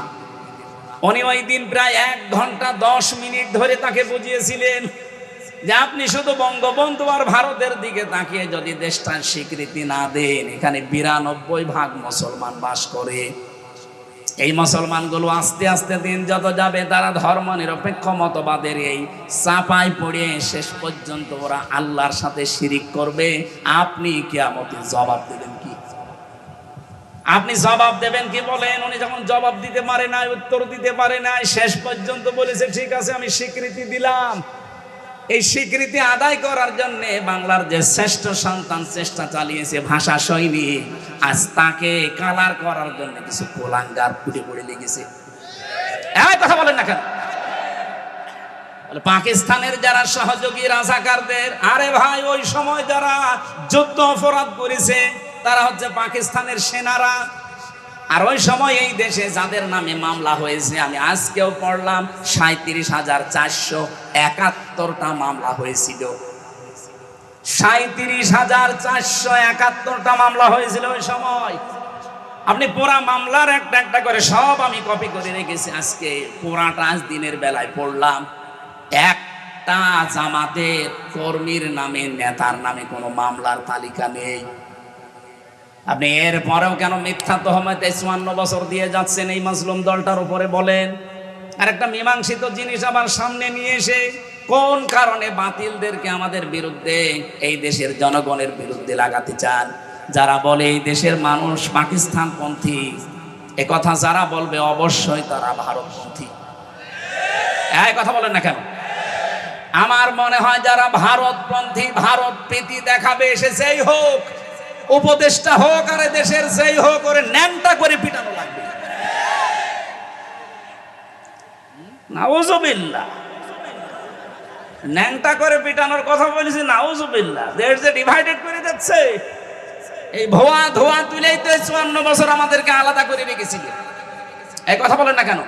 উনি ওই দিন প্রায় 1 ঘন্টা 10 মিনিট ধরে তাকে বুঝিয়েছিলেন যে আপনি শুধু বঙ্গবন্ধু আর ভারতের দিকে তাকিয়ে যদি দেশটার স্বীকৃতি না দেন, এখানে 92% মুসলমান বাস করে। এই মুসলমানগুলো আস্তে আস্তে দিন যত যাবে তারা ধর্ম নিরপেক্ষ মতবাদের এই চাপায় পড়ে শেষ পর্যন্ত ওরা আল্লাহর সাথে শিরিক করবে। আপনি কিয়ামতে জবাব দেবেন কি? আপনি জবাব দেবেন কি বলেন? উনি যখন জবাব দিতে পারে না, উত্তর দিতে পারে না, শেষ পর্যন্ত বলেছে ঠিক আছে আমি স্বীকৃতি দিলাম। এই স্বীকৃতি আদায় করার জন্য বাংলার যে শ্রেষ্ঠ সন্তান চেষ্টা চালিয়েছে, ভাষা সৈনিক, আজ তাকে কালার করার জন্য কিছু কোলাঙ্গার ফুটে পড়ে লেগেছে। এই কথা বলেন না কেন? পাকিস্তানের যারা সহযোগী রাজাকারদের, আরে ভাই ওই সময় যারা যুদ্ধ অপরাধ করেছে তারা হচ্ছে পাকিস্তানের সেনারা। আর ওই সময় এই দেশে যাদের নামে মামলা হয়েছে, আমি আজকেও পড়লাম 37,471টা মামলা হয়েছিল। 37,471টা মামলা হয়েছিল ওই সময়। আপনি পুরা মামলার একটা একটা করে সব আমি কপি করে রেখেছি, আজকে পুরাটা আজ দিনের বেলায় পড়লাম। একটা জামাতের কর্মীর নামে, নেতার নামে কোনো মামলার তালিকা নেই। আপনি এর পরেও কেন মিথ্যা তহমতে 54 বছর দিয়ে যাচ্ছেন এই মাজলুম দলটার উপরে বলেন? আর একটা মীমাংসিত জিনিস আবার সামনে নিয়ে এসে কোন কারণে বাতিলদেরকে আমাদের বিরুদ্ধে, এই দেশের জনগণের বিরুদ্ধে লাগাতে চান? যারা বলে এই দেশের মানুষ পাকিস্তানপন্থী, এ কথা যারা বলবে অবশ্যই তারা ভারতপন্থী। এই কথা বলেন না কেন? আমার মনে হয় যারা ভারতপন্থী, ভারত প্রীতি দেখাবে এসেছেই হোক, উপদেষ্টা হোক আর দেশের যেই হোক করে ন্যাংটা করে পিটানো লাগবে। নাউজুবিল্লাহ, ন্যাংটা করে পিটানোর কথা বলেছি, নাউজুবিল্লাহ। দেশ যে ডিভাইডেড করে যাচ্ছে, এই ভুয়া ধোয়া তুলেই তো 54 বছর আমাদেরকে আলাদা করে রেখেছিল। এই কথা বলেন না কেন?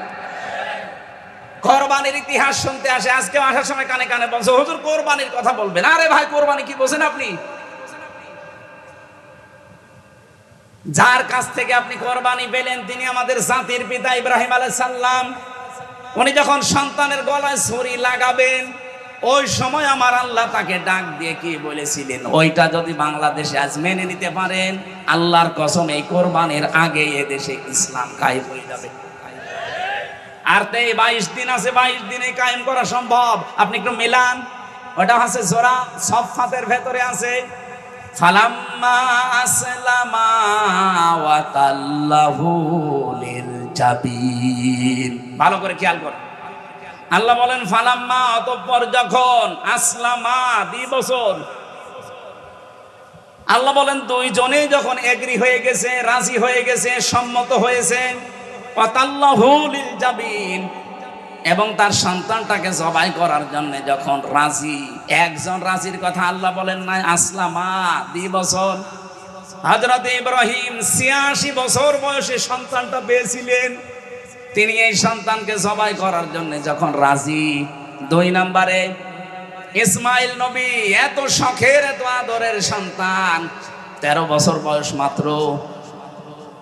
কোরবানির ইতিহাস শুনতে আসে, আজকে আসার সময় কানে কানে বলছে হুজুর কোরবানির কথা বলবেন। আরে ভাই, কোরবানি কি বোঝেন আপনি? যার কাছ থেকে আপনি কোরবানি পেলেন তিনি আমাদের জাতির পিতা ইব্রাহিম আলাইহিস সালাম। উনি যখন সন্তানের গলায় ছুরি লাগাবেন, ওই সময় আমার আল্লাহ তাকে ডাক দিয়ে কি বলেছিলেন, ওইটা যদি বাংলাদেশে আজ মেনে নিতে পারেন, আল্লাহর কসম এই কোরবানির আগে এ দেশে ইসলাম কায়েম হয়ে যাবে। আর তো 22 দিন আছে, 22 দিনে কায়েম করা সম্ভব। আপনি একটু মিলান, ওটা আছে সূরা সফফাতের ভেতরে আছে, ফালাম্মা আসলামা ওয়া তাল্লাহু লিল জাবিন। ভালো করে খেয়াল করুন, আল্লাহ বলেন ফালাম্মা, অতঃপর যখন, আসলামা 2 বছর, আল্লাহ বলেন দুইজনেই যখন এগ্রি হয়ে গেছে, রাজি হয়ে গেছে, সম্মত হয়েছে, ওয়াতাল্লাহু লিল জাবিন, এবং তার সন্তানটাকে জবাই করার জন্য যখন রাজি, একজন রাজির কথা আল্লাহ বলেন নাই, আসলামা 2 বছর। হযরত ইব্রাহিম 86 বছর বয়সে সন্তানটা পেয়েছিলেন। তিনি এই সন্তানকে জবাই করার জন্য যখন রাজি। 2 নম্বরে ইসমাইল নবী, এত শখের এত আদরের সন্তান, 13 বছর বয়স মাত্র।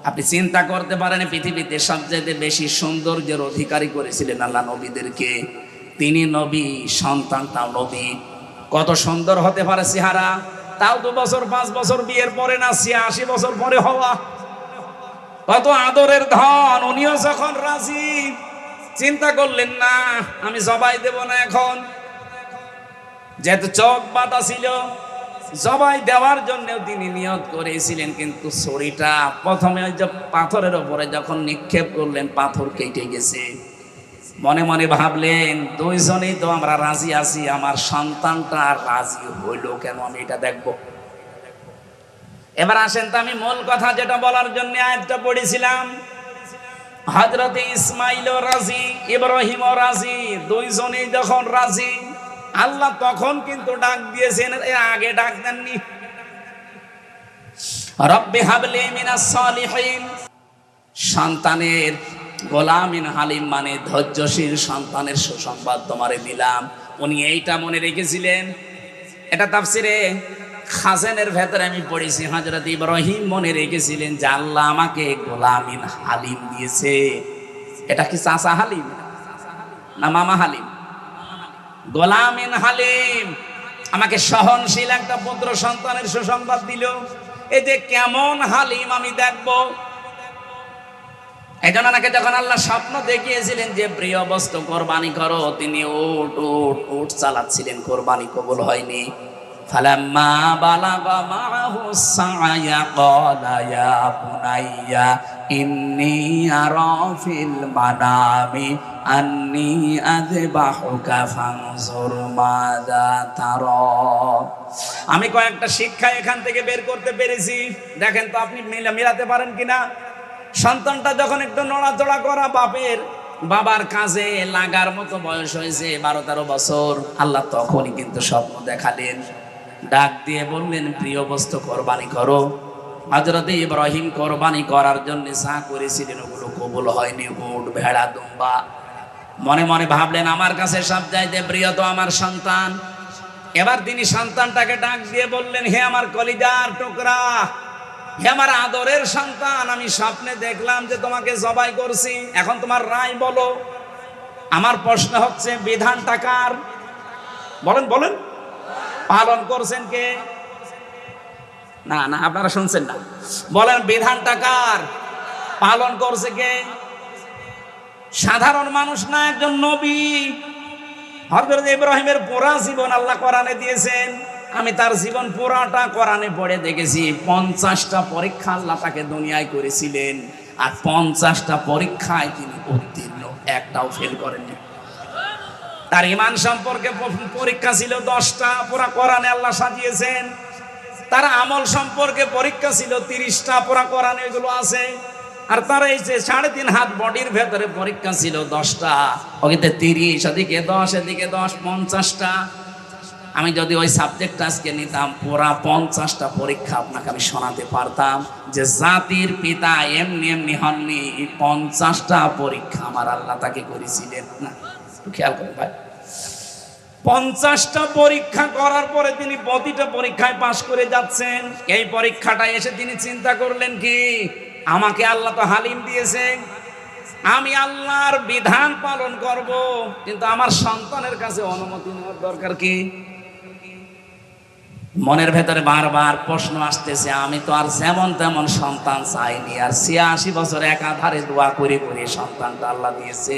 আপনি চিন্তা করতে পারেন পৃথিবীতে সবচেয়ে বেশি সৌন্দর্যের অধিকারী করেছিলেন আল্লাহ নবীদেরকে, তিনি নবী, সন্তানটাও নবী। কত সুন্দর হতে পারে চেহারা, তাও 2 বছর 5 বছর বিয়ের পরে না, 86 বছর পরে হওয়া। কত আদরের ধন। উনিও যখন রাজি, চিন্তা করলেন না আমি জবাই দেব না এখন, যেহেতু চোখ বাঁধা ছিল, জবাই দেওয়ার জন্য তিনি নিয়ত করেছিলেন। কিন্তু ছুরিটা প্রথমে ওই যে পাথরের উপরে যখন নিক্ষেপ করলেন, পাথর কেটে গেছে। মনে মনে ভাবলেন দুইজনেই তো আমরা রাজি আছি, আমার সন্তানটা রাজি হইল কেন, আমি এটা দেখব। এবার আসেন তো, আমি মূল কথা যেটা বলার জন্য আয়াতটা পড়েছিলাম, হযরত ইসমাইলও রাজি, ইব্রাহিমও রাজি, দুইজনেই যখন রাজি, আল্লাহ তখন কিন্তু ডাক দিয়েছেন, এর আগে ডাক দেননি। রব্বি হাবলি মিনাস সালিহিন, সন্তানের গোলামিন হালিম মানে ধৈর্যশীল সন্তানের সুসংবাদ তোমারে দিলাম। উনি এইটা মনে রেখেছিলেন। এটা তাফসিরে খাজেনের ভেতরে আমি পড়েছি, হযরত ইব্রাহিম মনে রেখেছিলেন যে আল্লাহ আমাকে গোলামিন হালিম দিয়েছে। এটা কি চাচা হালিম না মামা হালিম? গোলামিন হালিম, আমাকে সহনশীল একটা পুত্র সন্তানের সুসংবাদ দিল। এই যে কেমন হালিম আমি দেখব। এই জন্য নাকি যখন আল্লাহ স্বপ্ন দেখিয়েছিলেন যে প্রিয় বস্তু কোরবানি করো, তিনি উট উট উট চালাচ্ছিলেন, কোরবানি কবুল হয়নি। ফালাম্মা বালাগা মাআহু সা'য়া ক্বালা ইয়া বুনাইয়া ইন্নী আরা ফিল মানামি আন্নী আযবাহুকা ফানজুর মাযা তারা। আমি কয়েকটা শিক্ষা এখান থেকে বের করতে পেরেছি, দেখেন তো আপনি মিলাতে পারেন কিনা। সন্তানটা যখন একটু নড়াচড়া করা, বাবার কাজে লাগার মতো বয়স হয়েছে, 12-13 বছর, আল্লাহ তখনই কিন্তু স্বপ্ন দেখালেন, ডাক দিয়ে বললেন প্রিয় বস্তু কোরবানি করো। হযরত ইব্রাহিম কোরবানি করার জন্য যা করেছিলেন ওগুলো কবুল হয়নি, উট ভেড়া দুম্বা। মনে মনে ভাবলেন আমার কাছে সবচাইতে প্রিয় তো আমার সন্তান। এবার তিনি সন্তানটাকে ডাক দিয়ে বললেন, হে আমার কলিজার টুকরা, হে আমার আদরের সন্তান, আমি স্বপ্নে দেখলাম যে তোমাকে জবাই করছি, এখন তোমার রায় বলো। আমার প্রশ্ন হচ্ছে বিধানটা কার? বলেন বলেন, পালন করছেন কে? না না, আপনারা শুনছেন না, বলেন বিধানটা কার? পালন করছে কে? সাধারণ মানুষ না, একজন নবী। হযরত ইব্রাহিমের পুরা জীবন আল্লাহ কোরআনে দিয়েছেন। আমি তার জীবন পুরাটা কোরআনে পড়ে দেখেছি। 50টা পরীক্ষা আল্লাহ তাকে দুনিয়ায় করেছিলেন, আর 50টা পরীক্ষায় তিনি উত্তীর্ণ, একটাও ফেল করেননি। তার ঈমান সম্পর্কে পরীক্ষা ছিল 10টা, পুরা কোরআনে আল্লাহ সাজিয়েছেন। তার আমল সম্পর্কে পরীক্ষা ছিল 30টা, পুরা কোরআনে এগুলো আছে। আর তার এই যে 3.5 হাত বডির ভেতরে পরীক্ষা ছিল 10টা, ওকে 30, ওদিকে 10, এদিকে 10, 50টা। আমি যদি ওই সাবজেক্ট আজকে নিতাম, পুরা 50টা পরীক্ষা আপনাকে আমি শোনাতে পারতাম যে জাতির পিতা এমনি এমনি হননি, 50টা পরীক্ষা আমার আল্লাহ তাকে করেছিলেন। না, খেয়াল করেন ভাই, 50টা পরীক্ষা করার পরে তিনি প্রতিটা পরীক্ষায় পাশ করে যাচ্ছেন। এই পরীক্ষাটা এসে তিনি চিন্তা করলেন কি, আমাকে আল্লাহ তো হালিম দিয়েছে, আমি আল্লাহর বিধান পালন করব, কিন্তু আমার সন্তানের কাছে অনুমতি নেওয়ার দরকার কি? মনের ভেতরে বারবার প্রশ্ন আসতেছে, আমি তো আর যেমন তেমন সন্তান চাইনি, আর 86 বছর একাধারে দোয়া করে করে সন্তানটা আল্লাহ দিয়েছে।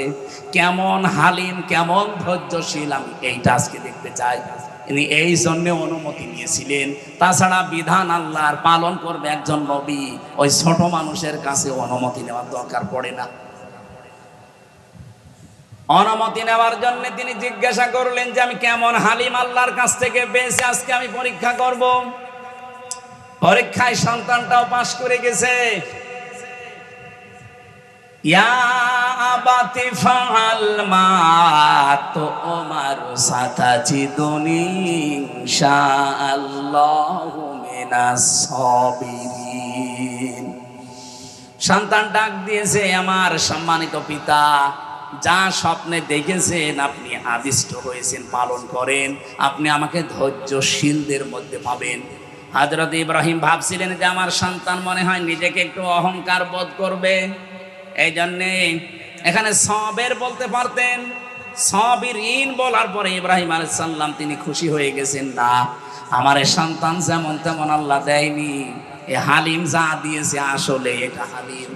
কেমন হালিম, কেমন ধৈর্যশীল, আমি এইটা আজকে দেখতে চাই। তিনি এই জন্য অনুমতি নিয়েছিলেন। তাছাড়া বিধান আল্লাহর পালন করবে একজন নবী, ওই ছোট মানুষের কাছে অনুমতি নেওয়ার দরকার পড়ে না। অনুমতি নেওয়ার জন্য তিনি জিজ্ঞাসা করলেন যে আমি কেমন হালিম আল্লাহর কাছ থেকে পেয়েছি, আজকে আমি পরীক্ষা করব। পরীক্ষায় সন্তানটাও পাশ করে গেছে। ইয়া আবাতি ফাআল মা তুমারু সাতাজিদুনি ইনশাআল্লাহু মিনাস সাবিরিন। সন্তান ডাক দিয়েছে, আমার সম্মানিত পিতা, যা স্বপ্নে দেখেছেন আপনি আদিষ্ট হয়েছেন, পালন করেন, আপনি আমাকে ধৈর্যশীলদের মধ্যে পাবেন। হযরত ইব্রাহিম ভাবছিলেন যে আমার সন্তান মনে হয় নিজেকে একটু অহংকার বোধ করবে, এই জন্যে এখানে সবের বলতে পারতেন, সাবিরিন বলার পরে ইব্রাহিম আলাইহিস সালাম তিনি খুশি হয়ে গেছেন, না, আমার এই সন্তান যেমন তেমন আল্লাহ দেয়নি, এ হালিম যা দিয়েছে আসলে এটা হালিম।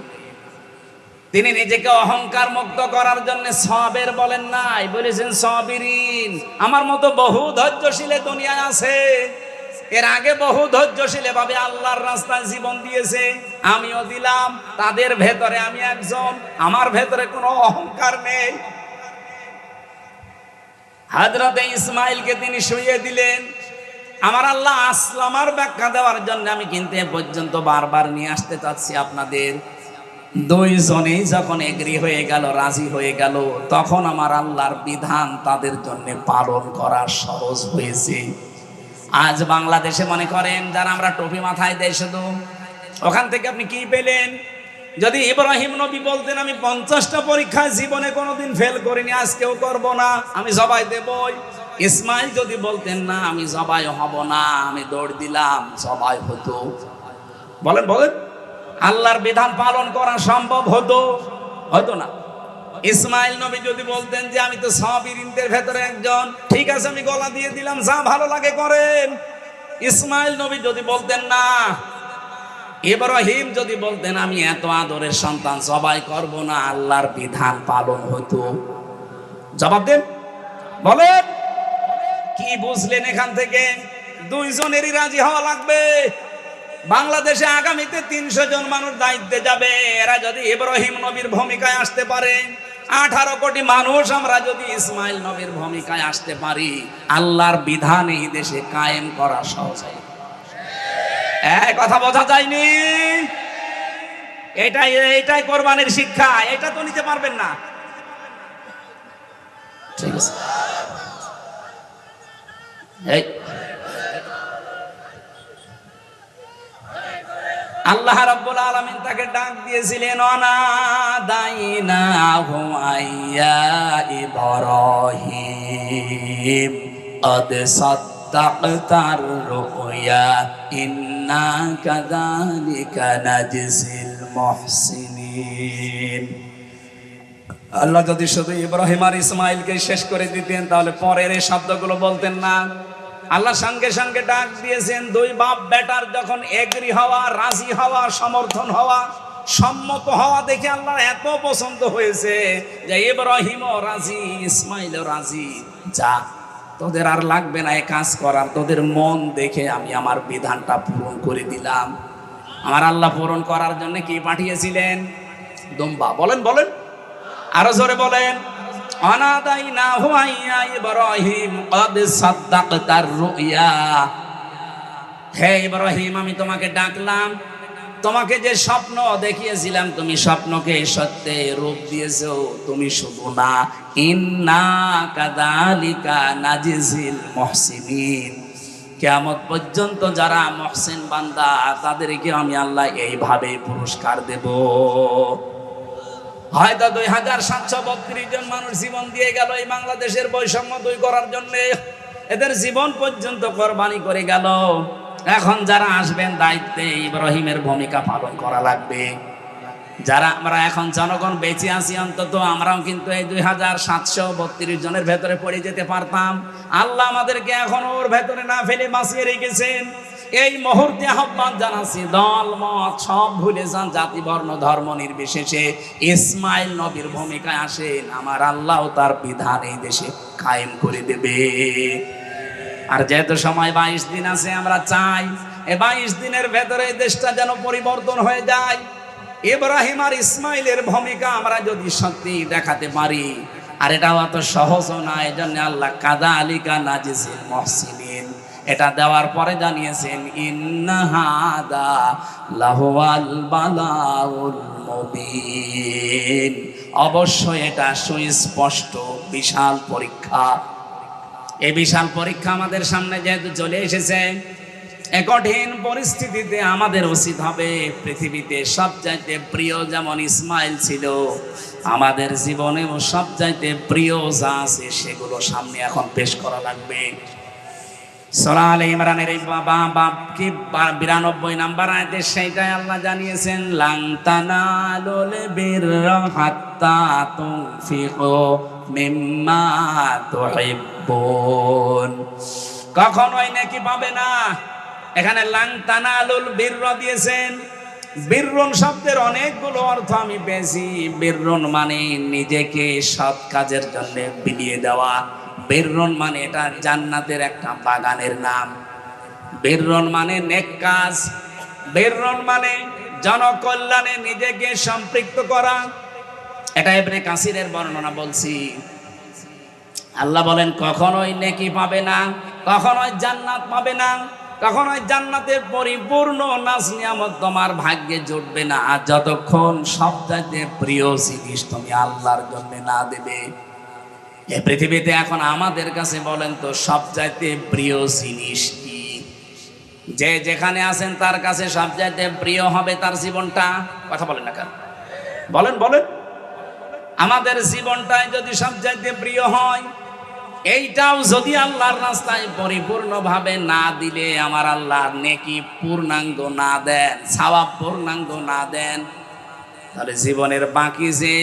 তিনি নিজেকে অহংকার মুক্ত করার জন্য সবের বলেন নাই, বলেছেন সাবিরিন। আমার মতো বহু ধৈর্যশীল দুনিয়ায় আছে, এর আগে বহু ধৈর্যশীল ভাবে আল্লাহর রাস্তায় জীবন দিয়েছে, আমিও দিলাম, তাদের ভেতরে আমি একজন, আমার ভেতরে কোনো অহংকার নেই। হযরতে ইসমাইলকে তিনি শুইয়ে দিলেন। আমার আল্লাহ আসলামার ব্যাখ্যা দেওয়ার জন্য আমি কিন্তু এ পর্যন্ত বারবার নিয়ে আসতে চাচ্ছি আপনাদের। দুইজনেই যখন এগ্রি হয়ে গেল, রাজি হয়ে গেল, তখন আমার আল্লাহর বিধান তাদের জন্য পালন করা সহজ হয়েছে। আজ বাংলাদেশে মনে করেন যারা আমরা টুপি মাথায় দেয় শুধু, ওখান থেকে আপনি কি পেলেন? যদি ইব্রাহিম নবী বলতেন আমি 50টা পরীক্ষায় জীবনে কোনোদিন ফেল করিনি, আজকেও করব না, আমি জবাই দেবই। ইসমাইল যদি বলতেন না আমি জবাই হব না, আমি দৌড় দিলাম, জবাই হতো। বলেন বলেন, আল্লাহর বিধান পালন করা সম্ভব হতো? হতো না। ইসমাইল নবী যদি বলতেন যে আমি তো সাবিরিনদের ভেতরে একজন, ঠিক আছে আমি গলা দিয়ে দিলাম, যা ভালো লাগে করেন। ইসমাইল নবী যদি বলতেন না, ইব্রাহিম যদি বলতেন আমি এত আদরের সন্তান জবাই করব না, আল্লাহর বিধান পালন হতো? জবাব দেন, বলেন কি বুঝলেন এখান থেকে? দুইজনেরই রাজি হওয়া লাগবে। বাংলাদেশে আগামীতে 300 জন মানুষ দায়িত্বে যাবে, এরা যদি ইব্রাহিম নবীর ভূমিকায় আসতে পারে, 18 কোটি মানুষ আমরা যদি ইসমাইল নবীর ভূমিকায় আসতে পারি, আল্লাহর বিধান এই দেশে কায়েম করা সহজ। কথা বোঝা যায়নি? এটাই কোরবানির শিক্ষা। এটা তো নিতে পারবেন না, ঠিক আছে? আল্লাহ রাব্বুল আলামিন তাকে ডাক দিয়েছিলেন, অনাদাইনাহু আইয়া ইব্রাহিম আদ সাদ্দাকতার রুয়া ইন্না কাযালিকা নাজজিল মুহসিনিন। আল্লাহ যদি শুধু ইব্রাহিম আর ইসমাইলকে শেষ করে দিতেন তাহলে পরের এই শব্দগুলো বলতেন না। আল্লাহ সঙ্গে সঙ্গে ডাক দিয়েছেন, দুই বাপ বেটার যখন এগ্রি হওয়া, রাজি হওয়া, সমর্থন হওয়া, সম্মত হওয়া দেখে আল্লাহর এত পছন্দ হয়েছে যে ইব্রাহিমও রাজি, ইসমাইলও রাজি, যা তোদের আর লাগবে না এই কাজ করার, তোদের মন দেখে আমি আমার বিধানটা পূরণ করে দিলাম। আমার আল্লাহ পূরণ করার জন্য কি পাঠিয়েছিলেন? দুম্বা। বলেন বলেন, আরো জোরে বলেন, অনাদাইনাহু আইয়া ইব্রাহিম ক্বাদ সাদ্দাকতার রুয়া। হে ইব্রাহিম, আমি তোমাকে ডাকলাম, তোমাকে যে স্বপ্ন দেখিয়েছিলাম তুমি স্বপ্নকে সত্যে রূপ দিয়েছো। তুমি শুধু না, ইন্না কাযালিকা নাজিজিল মুহসিনিন, কিয়ামত পর্যন্ত যারা মুহসিন বান্দা তাদেরকে আমি আল্লাহ এইভাবে পুরস্কার দেব। হয়তো 2732 জন মানুষ জীবন দিয়ে গেল এই বাংলাদেশের বৈষম্য দূর করার জন্য, এদের জীবন পর্যন্ত কোরবানি করে গেল। এখন যারা আসবেন দায়িত্বে, ইব্রাহিমের ভূমিকা পালন করা লাগবে। যারা আমরা এখন জনগণ বেঁচে আছি, অন্তত আমরাও কিন্তু এই 2732 জনের ভেতরে পড়ে যেতে পারতাম। আল্লাহ আমাদেরকে এখন ওর ভেতরে না ফেলে বাঁচিয়ে রেখেছেন। এই মুহূর্তে আহ্বান জানাচ্ছি, দল মত সব ভুলে যান, জাতি বর্ণ ধর্ম নির্বিশেষে ইসমাইল নবীর ভূমিকায় আসেন। আমার আল্লাহ তার বিধান এই দেশে কায়েম করে দেবে। আর যেহেতু সময় 22 দিন আছে, আমরা চাই এই 22 দিনের ভেতরে দেশটা যেন পরিবর্তন হয়ে যায়। ইব্রাহিম আর ইসমাইলের ভূমিকা আমরা যদি সত্যি দেখাতে পারি, আর এটাও অত সহজও না, এই জন্য আল্লাহ কাযালিকা নাজিজিল মুহসিনিন এটা দেওয়ার পরে জানিয়েছেন, ইন্না হাদা লাহুয়াল বালাউল মুবিন, অবশ্যই এটা সুস্পষ্ট বিশাল পরীক্ষা। এই বিশাল পরীক্ষা আমাদের সামনে যেহেতু চলে এসেছে, এই কঠিন পরিস্থিতিতে আমাদের উচিত হবে পৃথিবীতে সবচাইতে প্রিয় যেমন ইসমাইল ছিল, আমাদের জীবনেও সবচাইতে প্রিয় যা আছে সেগুলো সামনে এখন পেশ করা লাগবে। সূরা আলে ইমরানের এই 92 নম্বর আয়াতে সেইটাই আল্লাহ জানিয়েছেন, লান তানালুল বিররা হাত্তা তুনফিকু মিম্মা তুহিব্বুন, কখনোই নেকি পাবে না। এখানে লান তানালুল বিররা দিয়েছেন। বিররুন শব্দের অনেকগুলো অর্থ আমি পেয়েছি। বিররুন মানে নিজেকে সৎ কাজের জন্য বিলিয়ে দেওয়া। বিররুন মানে এটা জান্নাতের একটা বাগানের নাম। বিররুন মানে নেক কাজ। বিররুন মানে জনকল্যাণে নিজেকে সম্পৃক্ত করা। এটা ইবনে কাসিরের বর্ণনা বলছি। আল্লাহ বলেন কখনোই নেকি পাবে না, কখনোই জান্নাত পাবে না, কখনোই জান্নাতের পরিপূর্ণ নাজ নিয়ামত তোমার ভাগ্যে জুটবে না যতক্ষণ সবচাইতে প্রিয় জিনিস তুমি আল্লাহর জন্য না দেবে। এই পৃথিবীতে এখন আমাদের কাছে বলেন তো সবচাইতে প্রিয় জিনিস কি? যে যেখানে আছেন তার কাছে সবচাইতে প্রিয় হবে তার জীবনটা। কথা বলেন না কেন? বলেন বলেন। আমাদের জীবনটাই যদি সবচাইতে প্রিয় হয়, এইটাও যদি আল্লাহর রাস্তায় পরিপূর্ণভাবে না দিলে, আমার আল্লাহ নেকি পূর্ণাঙ্গ না দেন, সওয়াব পূর্ণাঙ্গ না দেন, তাহলে জীবনের বাকি যে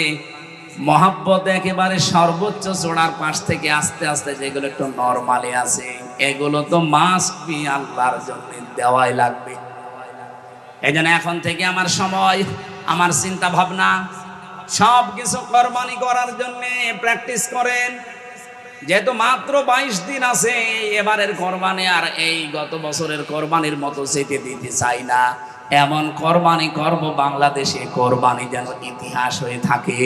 মহাব্বত একেবারে সর্বোচ্চ চূড়ার পাশ থেকে আস্তে আস্তে যেগুলো একটু নরমালি আছে, এগুলো তো মাস্ট বি আল্লাহর জন্য দেওয়াই লাগবে। এই জন্য এখন থেকে আমার সময়, আমার চিন্তা ভাবনা সব কিছু কোরবানি করার জন্য প্র্যাকটিস করেন। যেহেতু মাত্র 22 দিন আছে এবারের কোরবানি, আর এই গত বছরের কোরবানির মতো যেতে দিতে চাই না। এমন কোরবানি করব বাংলাদেশে কোরবানি যেন ইতিহাস হয়ে থাকে।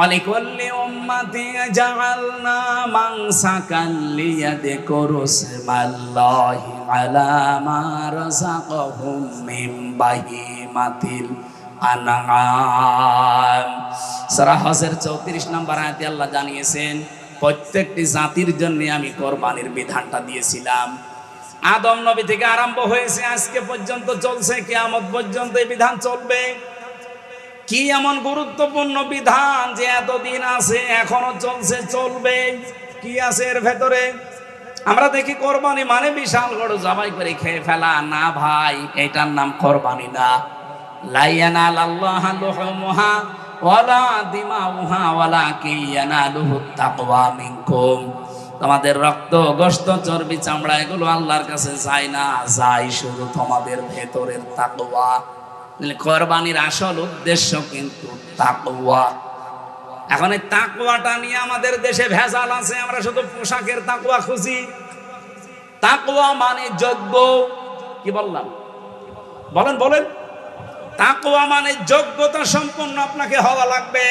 অলিকুল্লি উম্মাতি জাআলনা মানসাকান লিয়াযকুরু ইসমাল্লাহি আলা মা রাযাকাহুম মিন বাহিমাতিল আনআম। সূরা হজের 34 নম্বর আয়াতে আল্লাহ জানিয়েছেন, প্রত্যেকটি জাতির জন্য আমি কোরবানির বিধানটা দিয়েছিলাম। আদম নবী থেকে আরম্ভ হয়েছে, আজকে পর্যন্ত চলছে, কিয়ামত পর্যন্ত এই বিধান চলবে। কি এমন গুরুত্বপূর্ণ বিধান যে এতদিন আছে, এখনো চলছে, চলবে? কি আছে এর ভেতরে? আমরা দেখি কোরবানি মানে বিশাল গরু জবাই করে খেয়ে ফেলা। না ভাই, এটার নাম কোরবানি না। লা ইয়ানালাল্লাহু লুহুমুহা ওয়ালা দিমাউহা ওয়ালাকিন ইয়ানালুহুত তাকওয়া মিনকুম। তোমাদের রক্ত, গোশত, চর্বি, চামড়া এগুলো আল্লাহর কাছে যায় না, যায় শুধু তোমাদের ভেতরের তাকওয়া। কোরবানির আসল উদ্দেশ্য কিন্তু তাকওয়া। এখন এই তাকওয়াটা নিয়ে আমাদের দেশে ভেজাল আছে। আমরা শুধু পোশাকের তাকওয়া খুঁজি। তাকওয়া মানে যোগ্য। কি বললাম? বলেন বলেন। তাকওয়া মানে যোগ্যতা সম্পন্ন আপনাকে হওয়া লাগবে।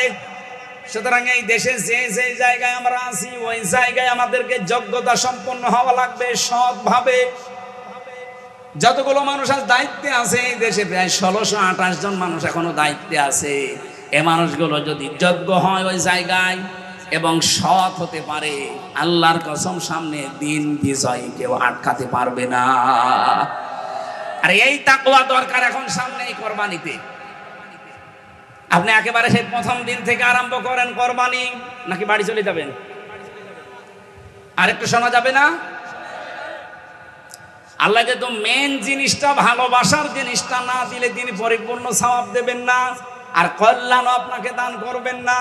সুতরাং এই দেশে যে যে জায়গায় আমরা আছি ওই জায়গায় আমাদেরকে যোগ্যতা সম্পন্ন হওয়া লাগবে, সৎভাবে। যতগুলো মানুষ আজ দায়িত্বে আছে এই দেশে, প্রায় 1628 জন মানুষ এখনো দায়িত্বে আছে। এ মানুষগুলো যদি যোগ্য হয় ওই জায়গায় এবং সৎ হতে পারে, আল্লাহর কসম সামনে দিন বিজয় কেউ আটকাতে পারবে না। আর এই তাকওয়া দরকার এখন সামনে এই কোরবানিতে। আপনি একেবারে সেই প্রথম দিন থেকে আরম্ভ করেন কোরবানি, নাকি বাড়ি চলে যাবেন? আরেকটু শোনা যাবে না? আল্লাহ যেহেতু মেন জিনিসটা, ভালোবাসার জিনিসটা না দিলে তিনি পরিপূর্ণ সওয়াব দেবেন না, আর কল্যাণ আপনাকে দান করবেন না।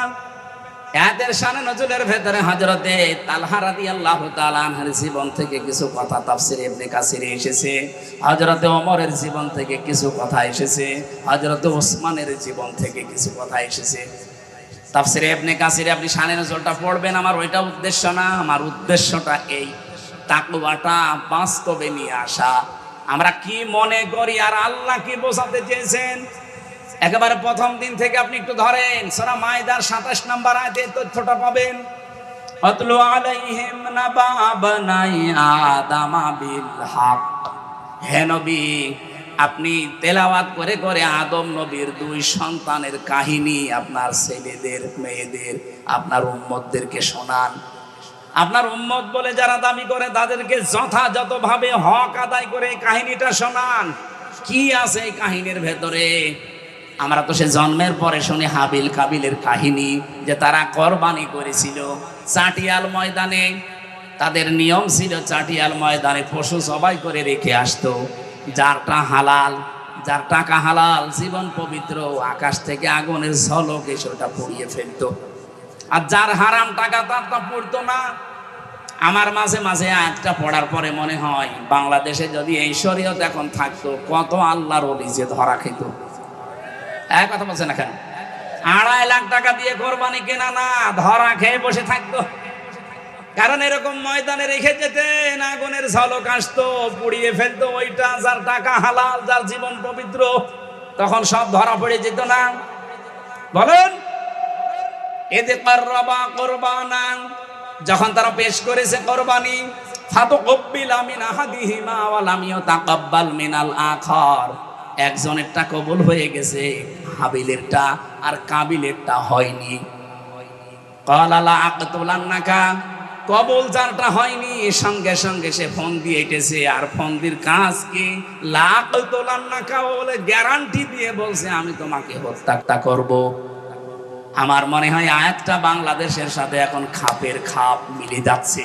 এদের শানে নজরুলের ভেতরে হযরতে তালহা রাদিয়াল্লাহু তাআলা আনহুর জীবন থেকে কিছু কথা তাফসীরে ইবনে কাসিরে এসেছে, হযরতে ওমরের জীবন থেকে কিছু কথা এসেছে, হযরতে ওসমানের জীবন থেকে কিছু কথা এসেছে। তাফসীরে ইবনে কাসিরে আপনি শানে নজরুলটা পড়বেন, আমার ওইটা উদ্দেশ্য না। আমার উদ্দেশ্যটা এই তাকওয়াটা বাস্তবে নিয়ে আসা। আমরা কি মনে করি আর আল্লাহ কি বোঝাতে চেয়েছেন, একেবারে প্রথম দিন থেকে আপনি একটু ধরেন। সূরা মাইদার 27 নম্বর আয়াতে তথ্যটা পাবেন। আতলু আলাইহিম নাবা বানাই আদামা বিল হক। হে নবী, আপনি তেলাওয়াত করে করে আদম নবীর 2 সন্তানের কাহিনী আপনার ছেলেদের, মেয়েদের, আপনার উম্মতদেরকে শোনান। আপনার উম্মত বলে যারা দাবি করে তাদেরকে যথাযথভাবে হক আদায় করে কাহিনীটা শোনান। কি আছে এই কাহিনীর ভেতরে? আমরা তো সে জন্মের পরে শুনি হাবিল কাবিলের কাহিনী, যে তারা কোরবানি করেছিল চাটিয়াল ময়দানে। তাদের নিয়ম ছিল চাটিয়াল ময়দানে পশু জবাই করে রেখে আসতো। যারটা হালাল, যার টাকা হালাল, জীবন পবিত্র, আকাশ থেকে আগুনের ঝলক এসে ওটা পুড়িয়ে ফেলতো। আর যার হারাম টাকা তার তা পড়তো না। আমার মাঝে মাঝে আয়াতটা পড়ার পরে মনে হয়, বাংলাদেশে যদি এই শরীয়ত এখন থাকতো, কত আল্লাহর ওলি যে ধরা খেত। এক কথা বলছে না কেন? 2.5 লাখ টাকা দিয়ে কোরবানি কেনা না, ধরা খেয়ে বসে থাকতো। কারণ এরকম ময়দানে রেখে যেতেন, আগুনের ঝলক আসতো, পুড়িয়ে ফেলতো ওইটা। যার টাকা হালাল, যার জীবন পবিত্র, তখন সব ধরা পড়ে যেত না? বলেন, এতে কাররাবা কুরবানান, যখন তারা পেশ করেছে কোরবানি, ফাতাকাব্বালা মিন আহাদিহিমা ওয়া লাম ইয়াতাকাব্বাল মিনাল আখার, একজনেরটা কবুল হয়ে গেছে, হাবিলেরটা আর কাবিলেরটা হয়নি। ক্বালা লা আকতুলান্নাকা, কবুল যারটা হয়নি সঙ্গে সঙ্গে সে ফোন দিয়ে এটেছে। আর ফোন দির কাজ কি? লা আকতুলান্নাকা বলে গ্যারান্টি দিয়ে বলছে, আমি তোমাকে হত্যা করব। আমার মনে হয় আয়াতটা বাংলাদেশের সাথে এখন খাপের খাপ মিলে যাচ্ছে।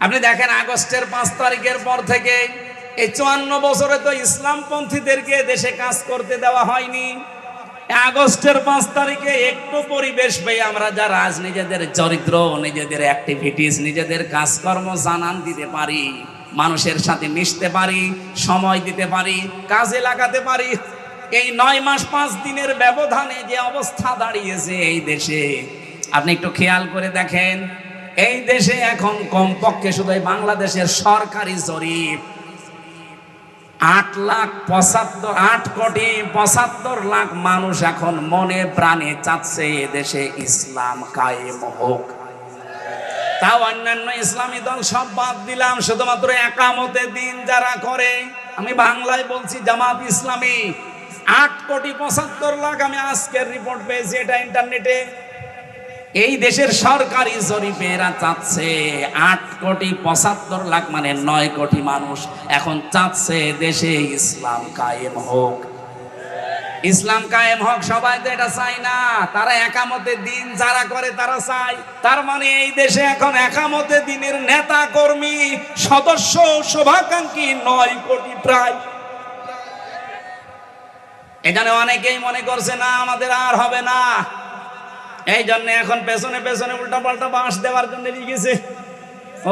আপনি দেখেন, আগস্টের 5 তারিখের পর থেকে এই 54 বছরে তো ইসলামপন্থীদেরকে দেশে কাজ করতে দেওয়া হয়নি। আগস্টের 5 তারিখে একটু পরিবেশ পেয়ে আমরা যারা আজ নিজেদের চরিত্র, নিজেদের অ্যাক্টিভিটিস, নিজেদের কাজকর্ম জানান দিতে পারি, মানুষের সাথে মিশতে পারি, সময় দিতে পারি, কাজে লাগাতে পারি, এই 9 মাস 5 দিনের ব্যবধানে যে অবস্থা দাঁড়িয়েছে এই দেশে, আপনি একটু খেয়াল করে দেখেন। এই দেশে এখন কমপক্ষে শুধু বাংলাদেশের সরকারি জরিপ 8 কোটি 75 লাখ মানুষ এখন মনে প্রাণে চাচ্ছে এদেশে ইসলাম কায়েম হোক। তাও অন্যান্য ইসলামী দল সব বাদ দিলাম, শুধুমাত্র একামতে দিন যারা করে, আমি বাংলায় বলছি জামাত ইসলামী, 8 কোটি 75 লাখ। আমি আজকের রিপোর্ট পেয়েছি, এটা ইন্টারনেটে। এই দেশের সরকারি জরিপে এরা চাচ্ছে 8 কোটি 75 লাখ, মানে 9 কোটি মানুষ এখন চাচ্ছে দেশে ইসলাম কায়েম হোক। ইসলাম কায়েম হোক, সবাই তো এটা চায় না। তারা একামতে দিন যারা করে তারা চায়। তার মানে এই দেশে এখন একামতে দিনের নেতা কর্মী সদস্য শুভাকাঙ্ক্ষী 9 কোটি প্রায়। এখানে অনেকেই মনে করছে না আমাদের আর হবে না, এই জন্য এখন পেছনে পেছনে উল্টা পাল্টা বাঁশ দেওয়ার জন্য লিখেছে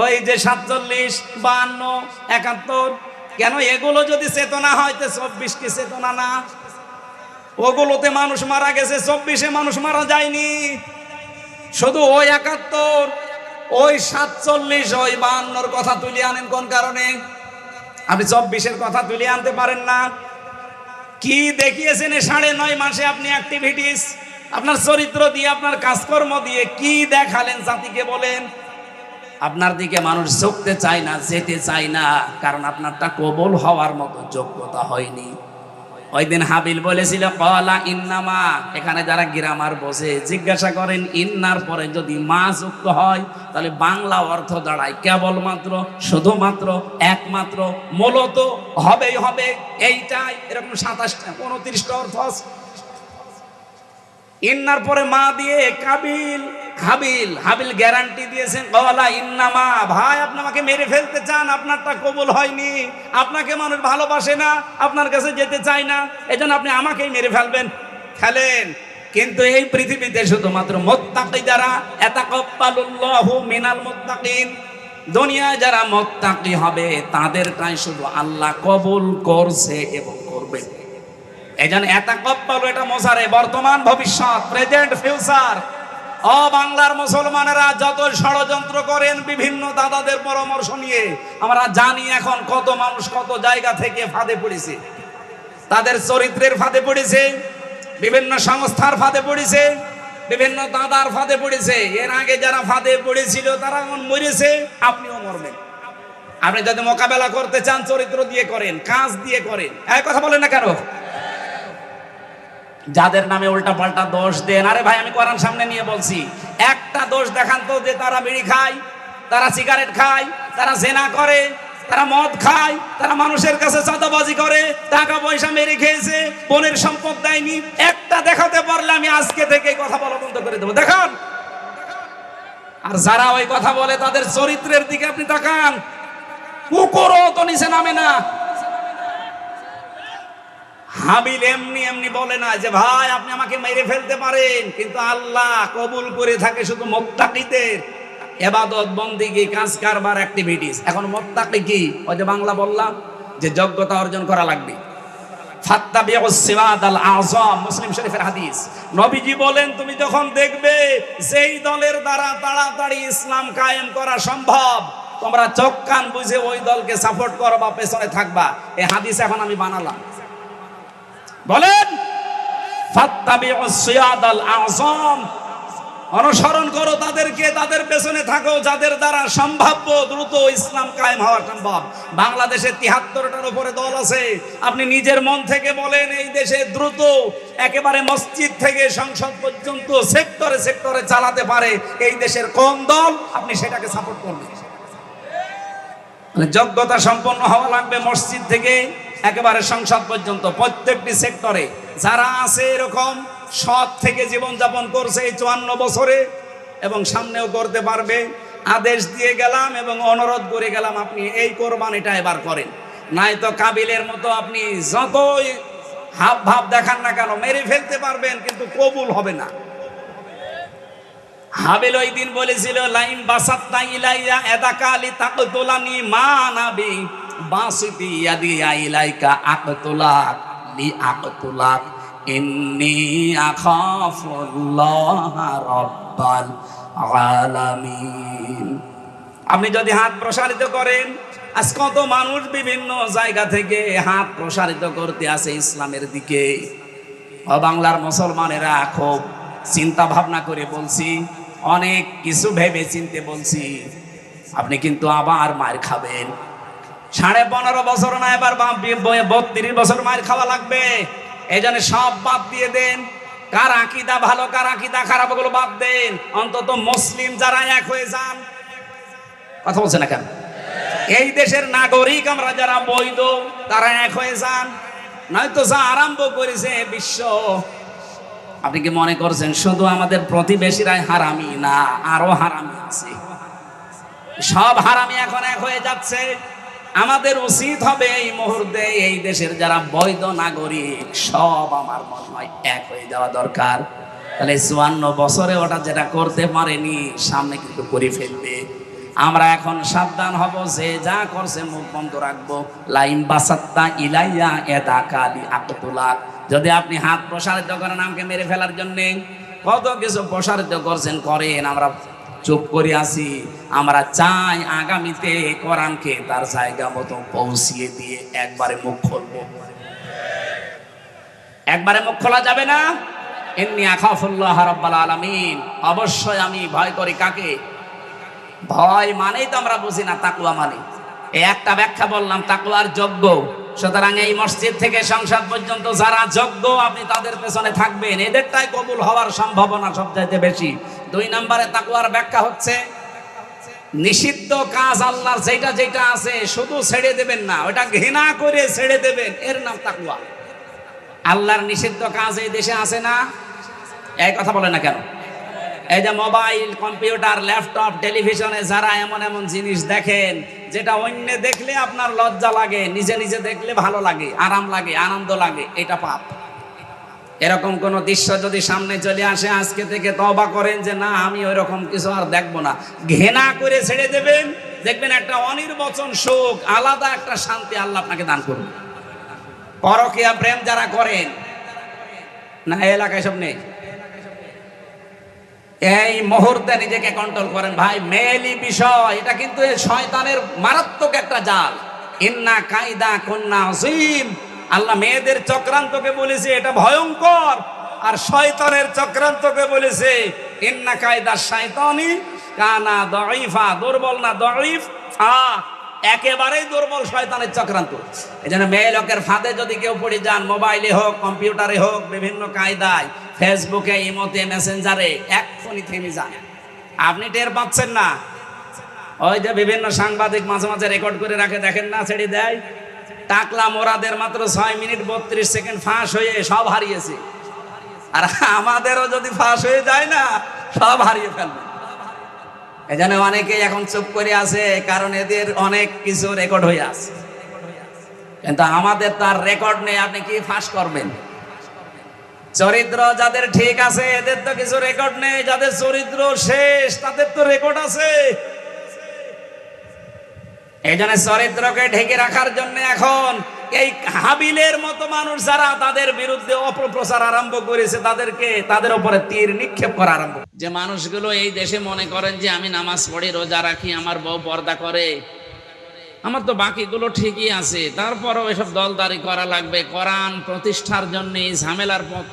ওই যে 47, 52, 71। কেন? এগুলো যদি চেতনা হয় তো 24 কি চেতনা না? ওগুলোতে মানুষ মারা গেছে, 24-এ মানুষ মারা যায়নি। শুধু ওই 71, ওই 47, ওই 52-র কথা তুলে আনেন কোন কারণে? আপনি 24-এর কথা তুলে আনতে পারেন না। কি দেখিয়েছেন 9.5 মাসে আপনি অ্যাক্টিভিটিস, আপনার চরিত্র দিয়ে, আপনার কাজকর্ম দিয়ে কি দেখালেন জাতিকে বলেন? আপনার দিকে মানুষ ঝুঁকতে চায় না, যেতে চায় না, কারণ আপনারটা কবুল হওয়ার মতো যোগ্যতা হয়নি। ওই দিন হাবিল বলেছিল কলা ইন্নামা, এখানে যারা গ্রামার বসে জিজ্ঞাসা করেন ইন্নার পরে যদি মা যুক্ত হয় তাহলে বাংলা অর্থ দাঁড়ায় কেবলমাত্র, শুধুমাত্র, একমাত্র, মূলত, হবেই হবে, এইটাই, এরকম 27টা 29টা অর্থ আছে। ইন্নার পরে মা দিয়ে হাবিল গ্যারান্টি দিয়েছেন কলা ইন্নামা, ভাই আপনি আমাকে মেরে ফেলতে চান, আপনারটা কবুল হয়নি, আপনাকে মানুষ ভালোবাসে না, আপনার কাছে যেতে চায় না, এজন্য আপনি আমাকেই মেরে ফেলেন। কিন্তু এই পৃথিবীতে শুধুমাত্র মুত্তাকি যারা, ইয়াতাকাব্বালুল্লাহু মিনাল মুত্তাকিন, দুনিয়ায় যারা মুত্তাকি হবে তাদেরটাই শুধু আল্লাহ কবুল করছে এবং করবে। এজন্য ইয়াতাকাব্বালু, এটা মোসারে, বর্তমান ভবিষ্যৎ, প্রেজেন্ট ফিউচার। ও বাংলার মুসলমানেরা যত ষড়যন্ত্র করেন বিভিন্ন দাদাদের পরামর্শ নিয়ে, আমরা জানি এখন কত মানুষ কত জায়গা থেকে ফাঁদে পড়েছে, তাদের চরিত্রের ফাঁদে পড়েছে, বিভিন্ন সংস্থার ফাঁদে পড়েছে, বিভিন্ন দাদার ফাঁদে পড়েছে। এর আগে যারা ফাঁদে পড়েছিল তারা এখন মরেছে, আপনিও মরবেন। আপনি যদি মোকাবেলা করতে চান চরিত্র দিয়ে করেন, কাজ দিয়ে করেন। এই কথা বলেন না কেন? যাদের নামে উল্টা পাল্টা দোষ দেন, আরে ভাই আমি কোরআন সামনে নিয়ে বলছি, একটা দোষ দেখান তো যে তারা বিড়ি খায়, তারা সিগারেট খায়, তারা জেনা করে, তারা মদ খায়, তারা মানুষের কাছে চাঁদাবাজি করে, টাকা পয়সা মেরে খেয়েছে, বোনের সম্পদ দেয়নি। একটা দেখাতে পারলে আমি আজকে থেকে কথা বলা বন্ধ করে দেবো, দেখান। আর যারা ওই কথা বলে তাদের চরিত্রের দিকে আপনি তাকান, কুকুরও তো নিচে নামে না। হাবিল এমনি বলে না যে ভাই আপনি আমাকে মেরে ফেলতে পারেন, কিন্তু আল্লাহ কবুল করে থাকে শুধু মুত্তাকিদের ইবাদত, বন্দেগী, কাজ কারবার, অ্যাক্টিভিটিস। এখন মুত্তাকি কি? ওই যে বাংলা বললাম যে যোগ্যতা অর্জন করা লাগবে। ফাত্তাবিউস সিরাতাল আযম, মুসলিম শরীফের হাদিস। নবীজি বলেন তুমি যখন দেখবে যেই দলের দ্বারা তাড়াতাড়ি ইসলাম কায়েম করা সম্ভব, তোমরা চোখ কান বুঝে ওই দলকে সাপোর্ট করবা, পেছনে থাকবা। এই হাদিস এখন আমি বানালাম। বলেন ফাত্তাবিউস সিরাতাল আযম, অনুসরণ করো তাদেরকে, তাদের পেছনে থাকো যাদের দ্বারা সম্ভাব্য দ্রুত ইসলাম কায়েম হওয়া সম্ভব। বাংলাদেশে 73টার উপরে দল আছে। আপনি নিজের মন থেকে বলেন এই দেশে দ্রুত একেবারে মসজিদ থেকে সংসদ পর্যন্ত সেক্টরে সেক্টরে চালাতে পারে এই দেশের কোন দল, আপনি সেটাকে সাপোর্ট করবেন। যোগ্যতা সম্পন্ন হওয়া লাগবে মসজিদ থেকে একেবারে সংসদ পর্যন্ত, প্রত্যেকটি সেক্টরে যারা আছে এরকম সৎ থেকে জীবনযাপন করছে এই 54 বছরে এবং সামনেও করতে পারবে। আদেশ দিয়ে গেলাম এবং অনুরোধ করে গেলাম আপনি এই কোরবানিটা এবার করেন, নাই তো কাবিলের মতো আপনি যতই হাব ভাব দেখান না কেন মেরে ফেলতে পারবেন কিন্তু কবুল হবে না। হাবিল ওই দিন বলেছিল লাইন বাসাত্তা ইলাইয়া এদাকালি তাকতুলানি মা নাবি বাসিতি ইয়াদি ইলাইকা আকতুলাক লি আকতুলাক ইন্নী আখাফুল্লাহ রাব্বাল আলামিন। আপনি যদি হাত প্রসারিত করেন, আজ কত মানুষ বিভিন্ন জায়গা থেকে হাত প্রসারিত করতে আসে ইসলামের দিকে। ও বাংলার মুসলমানেরা খুব চিন্তা ভাবনা করে বলছি, অনেক কিছু ভেবে চিনতে বলছি, আপনি কিন্তু আবার মার খাবেন। 15.5 বছর না, এবার 32 বছর মার খাওয়া লাগবে। এই জন্য সব বাদ দিয়ে দেন, কার আকীদা ভালো কার আকীদা খারাপ ওগুলো বাদ দেন। অন্তত মুসলিম যারা এক হয়ে যান। কথা বলছে না কেন? এই দেশের নাগরিক আমরা যারা বৈধ তারা এক হয়ে যান, নয়তো যা আরম্ভ করেছে বিশ্ব। আপনি কি মনে করছেন শুধু আমাদের প্রতিবেশীরাই হারামি? না, আরো হারামি আছে। সব হারামি এখন এক হয়ে যাচ্ছে। আমাদের উচিত হবে এই মুহূর্তে এই দেশের যারা বৈধ নাগরিক সব আমার মনে হয় এক হয়ে যাওয়া দরকার। তাহলে 54 বছরে ওটা যেটা করতে পারেনি সামনে কিন্তু করে ফেলবে। আমরা এখন সাবধান হব, যে যা করছে মুখ বন্ধ রাখবো। লাইম বাসাত্তা ইলাইয়া এদাকালি আকতুলাক, যদি আপনি হাত প্রসারিত করেন আমাকে মেরে ফেলার জন্য, কত কিছু প্রসারিত করছেন করেন, আমরা চুপ করে আসি। আমরা চাই আগামীতে কোরআনকে তার জায়গা মতো পৌঁছিয়ে দিয়ে একবারে মুখ খুলবো। একবারে মুখ খোলা যাবে না। ইন্নী আখাফুল্লাহ রাব্বাল আলামিন, অবশ্যই আমি ভয় করি কাকে? ভয় মানেই তো আমরা বুঝি না তাকওয়া মানে। এই একটা ব্যাখ্যা বললাম তাকওয়ার যোগ্য। সুতরাং এই মসজিদ থেকে সংসদ পর্যন্ত যারা যোগ্য আপনি তাদের পেছনে থাকবেন, এদেরটাই কবুল হওয়ার সম্ভাবনা সবচাইতে বেশি। 2 নম্বরে তাকওয়ার ব্যাখ্যা হচ্ছে নিষিদ্ধ কাজ আল্লাহর যেটা যেটা আছে শুধু ছেড়ে দেবেন না, ওটা ঘৃণা করে ছেড়ে দেবেন, এর নাম তাকওয়া। আল্লাহর নিষিদ্ধ কাজ এই দেশে আছে না? এই কথা বলে না কেন? এই যে মোবাইল, কম্পিউটার, ল্যাপটপ, টেলিভিশনে যারা এমন এমন জিনিস দেখেন যেটা অন্য দেখলে আপনার লজ্জা লাগে, নিজে নিজে দেখলে ভালো লাগে, আরাম লাগে, আনন্দ লাগে, এটা পাপ। এরকম কোন দৃশ্য যদি সামনে চলে আসে আজকে থেকে তওবা করেন যে না আমি ওই রকম কিছু আর দেখবো না, ঘৃণা করে ছেড়ে দেবেন। দেখবেন একটা অনির্বচন সুখ, আলাদা একটা শান্তি আল্লাহ আপনাকে দান করবে। পরকীয়া প্রেম যারা করেন না, এই এলাকায় সব নেই, এই মুহূর্তে নিজেকে কন্ট্রোল করেন ভাই। মেয়েলি বিষয় এটা কিন্তু শয়তানের মারাত্মক একটা জাল। ইন্না কায়দা কুন্না আযীম। আল্লাহ মেয়েদের চক্রান্তকে বলেছে এটা ভয়ঙ্কর, আর শয়তানের চক্রান্তকে বলেছে ইন্না কায়দা শাইতানি কানা দাঈফা। দুর্বল না দাঈফ, একেবারেই দুর্বল শয়তানের চক্রান্ত। এজন্য মেয়ে লোকের ফাঁদে যদি কেউ পড়ে যান, মোবাইলে হোক, কম্পিউটারে হোক, বিভিন্ন কায়দায়, ফেসবুকে, ইমোতে, মেসেঞ্জারে, এক্ষুনি থেমে যান। আপনি টের পাচ্ছেন না? ওই যে বিভিন্ন সাংবাদিক মাঝে মাঝে রেকর্ড করে রাখে, দেখেন না, ছেড়ে দেয়। টাকলা মোরাদের মাত্র 6 মিনিট 32 সেকেন্ড ফাঁস হয়ে সব হারিয়েছে। আর আমাদেরও যদি ফাঁস হয়ে যায় না, সব হারিয়ে ফেলবে। এজন্য অনেকেই এখন চুপ করে আছে, কারণ এদের অনেক কিছু রেকর্ড হয়ে আছে। কিন্তু আমাদের তার রেকর্ড নেই, আপনি কি ফাঁস করবেন? চরিত্র যাদের ঠিক আছে এদের তো কিছু রেকর্ড নেই, যাদের চরিত্র শেষ তাদের তো রেকর্ড আছে। এই জন্য চরিত্রকে ঢেকে রাখার জন্য এখন এই হাবিলের মতো মানুষ যারা তাদের বিরুদ্ধে অপপ্রচার আরম্ভ করেছে, তাদের উপরে তীর নিক্ষেপ করা আরম্ভ। যে মানুষগুলো এই দেশে মনে করেন যে আমি নামাজ পড়ি, রোজা রাখি, আমার বউ পর্দা করে, আমার তো বাকিগুলো ঠিকই আছে, তারপরও এসব দলদারি করা লাগবে, কোরআন প্রতিষ্ঠার জন্য এই ঝামেলার পথ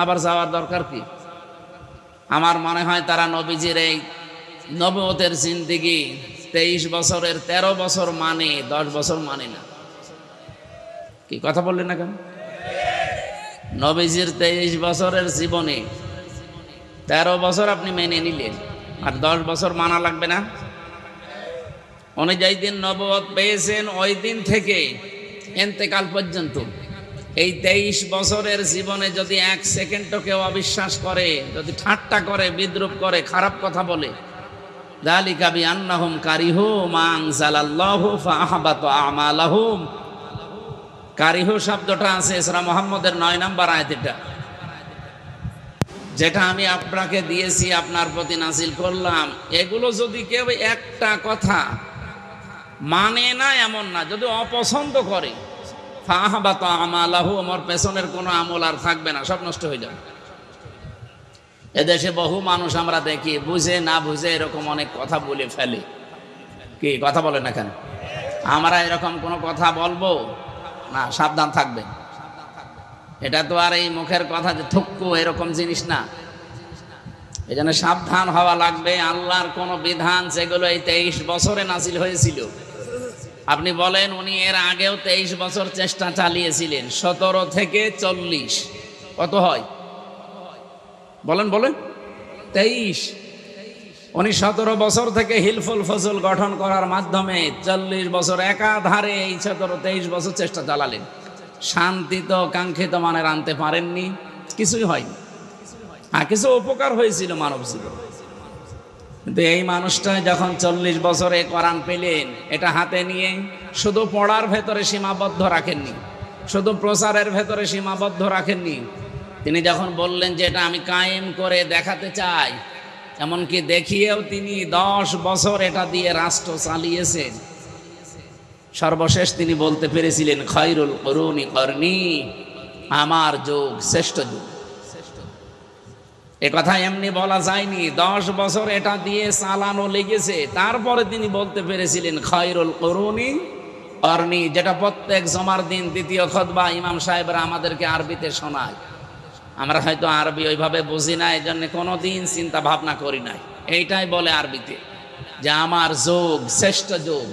আবার যাওয়ার দরকার কি? আমার মনে হয় তারা নবীজির এই নবুয়তের জিন্দেগি 23 বছরের 13 বছর মানে 10 বছর মানে না। কি কথা বললেন না কেন? নবীজির 23 বছরের জীবনে 13 বছর আপনি মেনে নিলেন, আর 10 বছর মানা লাগবে না? উনি যেই দিন নবুয়ত পেয়েছেন ওই দিন থেকে ইন্তেকাল পর্যন্ত এই 23 বছরের জীবনে যদি 1 সেকেন্ডও কেউ অবিশ্বাস করে, যদি ঠাট্টা করে, বিদ্রূপ করে, খারাপ কথা বলে, যালিকা বিআন্নাহুম কারিহু মা আনজালাল্লাহু ফাআহবাতা আমালাহুম। কারিহু শব্দটা আছে সূরা মুহাম্মদের 9 নম্বর আয়াত, যেটা আমি আপনাকে দিয়েছি, আপনার প্রতি নাজিল করলাম। এগুলো যদি কেউ একটা কথা মানে না এমন না, যদি অপছন্দ করে, ফাআহবাতা আমালাহু, আমার পেছনের কোনো আমল আর থাকবে না, সব নষ্ট হয়ে যাবে। এদেশে বহু মানুষ আমরা দেখি বুঝে না বুঝে এরকম অনেক কথা বলে ফেলে। কি কথা বলে না কেন? আমরা এরকম কোনো কথা বলবো না, সাবধান থাকবেন। এটা তো আর এই মুখের কথা যে থুক্কু এরকম জিনিস না। এই জন্য সাবধান হওয়া লাগবে। আল্লাহর কোন বিধান যেগুলো এই 23 বছরে নাজিল হয়েছিল, আপনি বলেন উনি এর আগেও 23 বছর চেষ্টা চালিয়েছিলেন, 17 থেকে 40 কত হয়? বলেন বলেন 23। উনি 17 বছর থেকে হিলফুল ফজল গঠন করার মাধ্যমে 40 বছর একাধারে এই 17-23 বছর চেষ্টা চালালেন। শান্তি তো কাঙ্ক্ষিত মানের আনতে পারেননি, কিছুই হয়নি। কিছু উপকার হয়েছিল মানব জীবনে, কিন্তু এই মানুষটা যখন 40 বছরে কোরআন পেলেন, এটা হাতে নিয়ে শুধু পড়ার ভেতরে সীমাবদ্ধ রাখেননি, শুধু প্রচারের ভেতরে সীমাবদ্ধ রাখেননি। তিনি যখন বললেন যে এটা আমি কায়েম করে দেখাতে চাই, এমনকি দেখিয়েও তিনি 10 বছর এটা দিয়ে রাষ্ট্র চালিয়েছেন। সর্বশেষ তিনি বলতে পেরেছিলেন খায়রুল কুরুনি করনি, আমার যুগ শ্রেষ্ঠ যুগ। এ কথা এমনি বলা যায়নি, 10 বছর এটা দিয়ে চালানো লেগেছে। তারপরে তিনি বলতে পেরেছিলেন খায়রুল কুরুনি করনি, যেটা প্রত্যেক জমার দিন দ্বিতীয় খুতবা ইমাম সাহেবরা আমাদেরকে আরবিতে শোনায়। আমরা হয়তো আরবি ওইভাবে বুঝি না, এই জন্য কোনোদিন চিন্তা ভাবনা করি নাই, এইটাই বলে আরবিতে। যে আমার যুগ শ্রেষ্ঠ যুগ,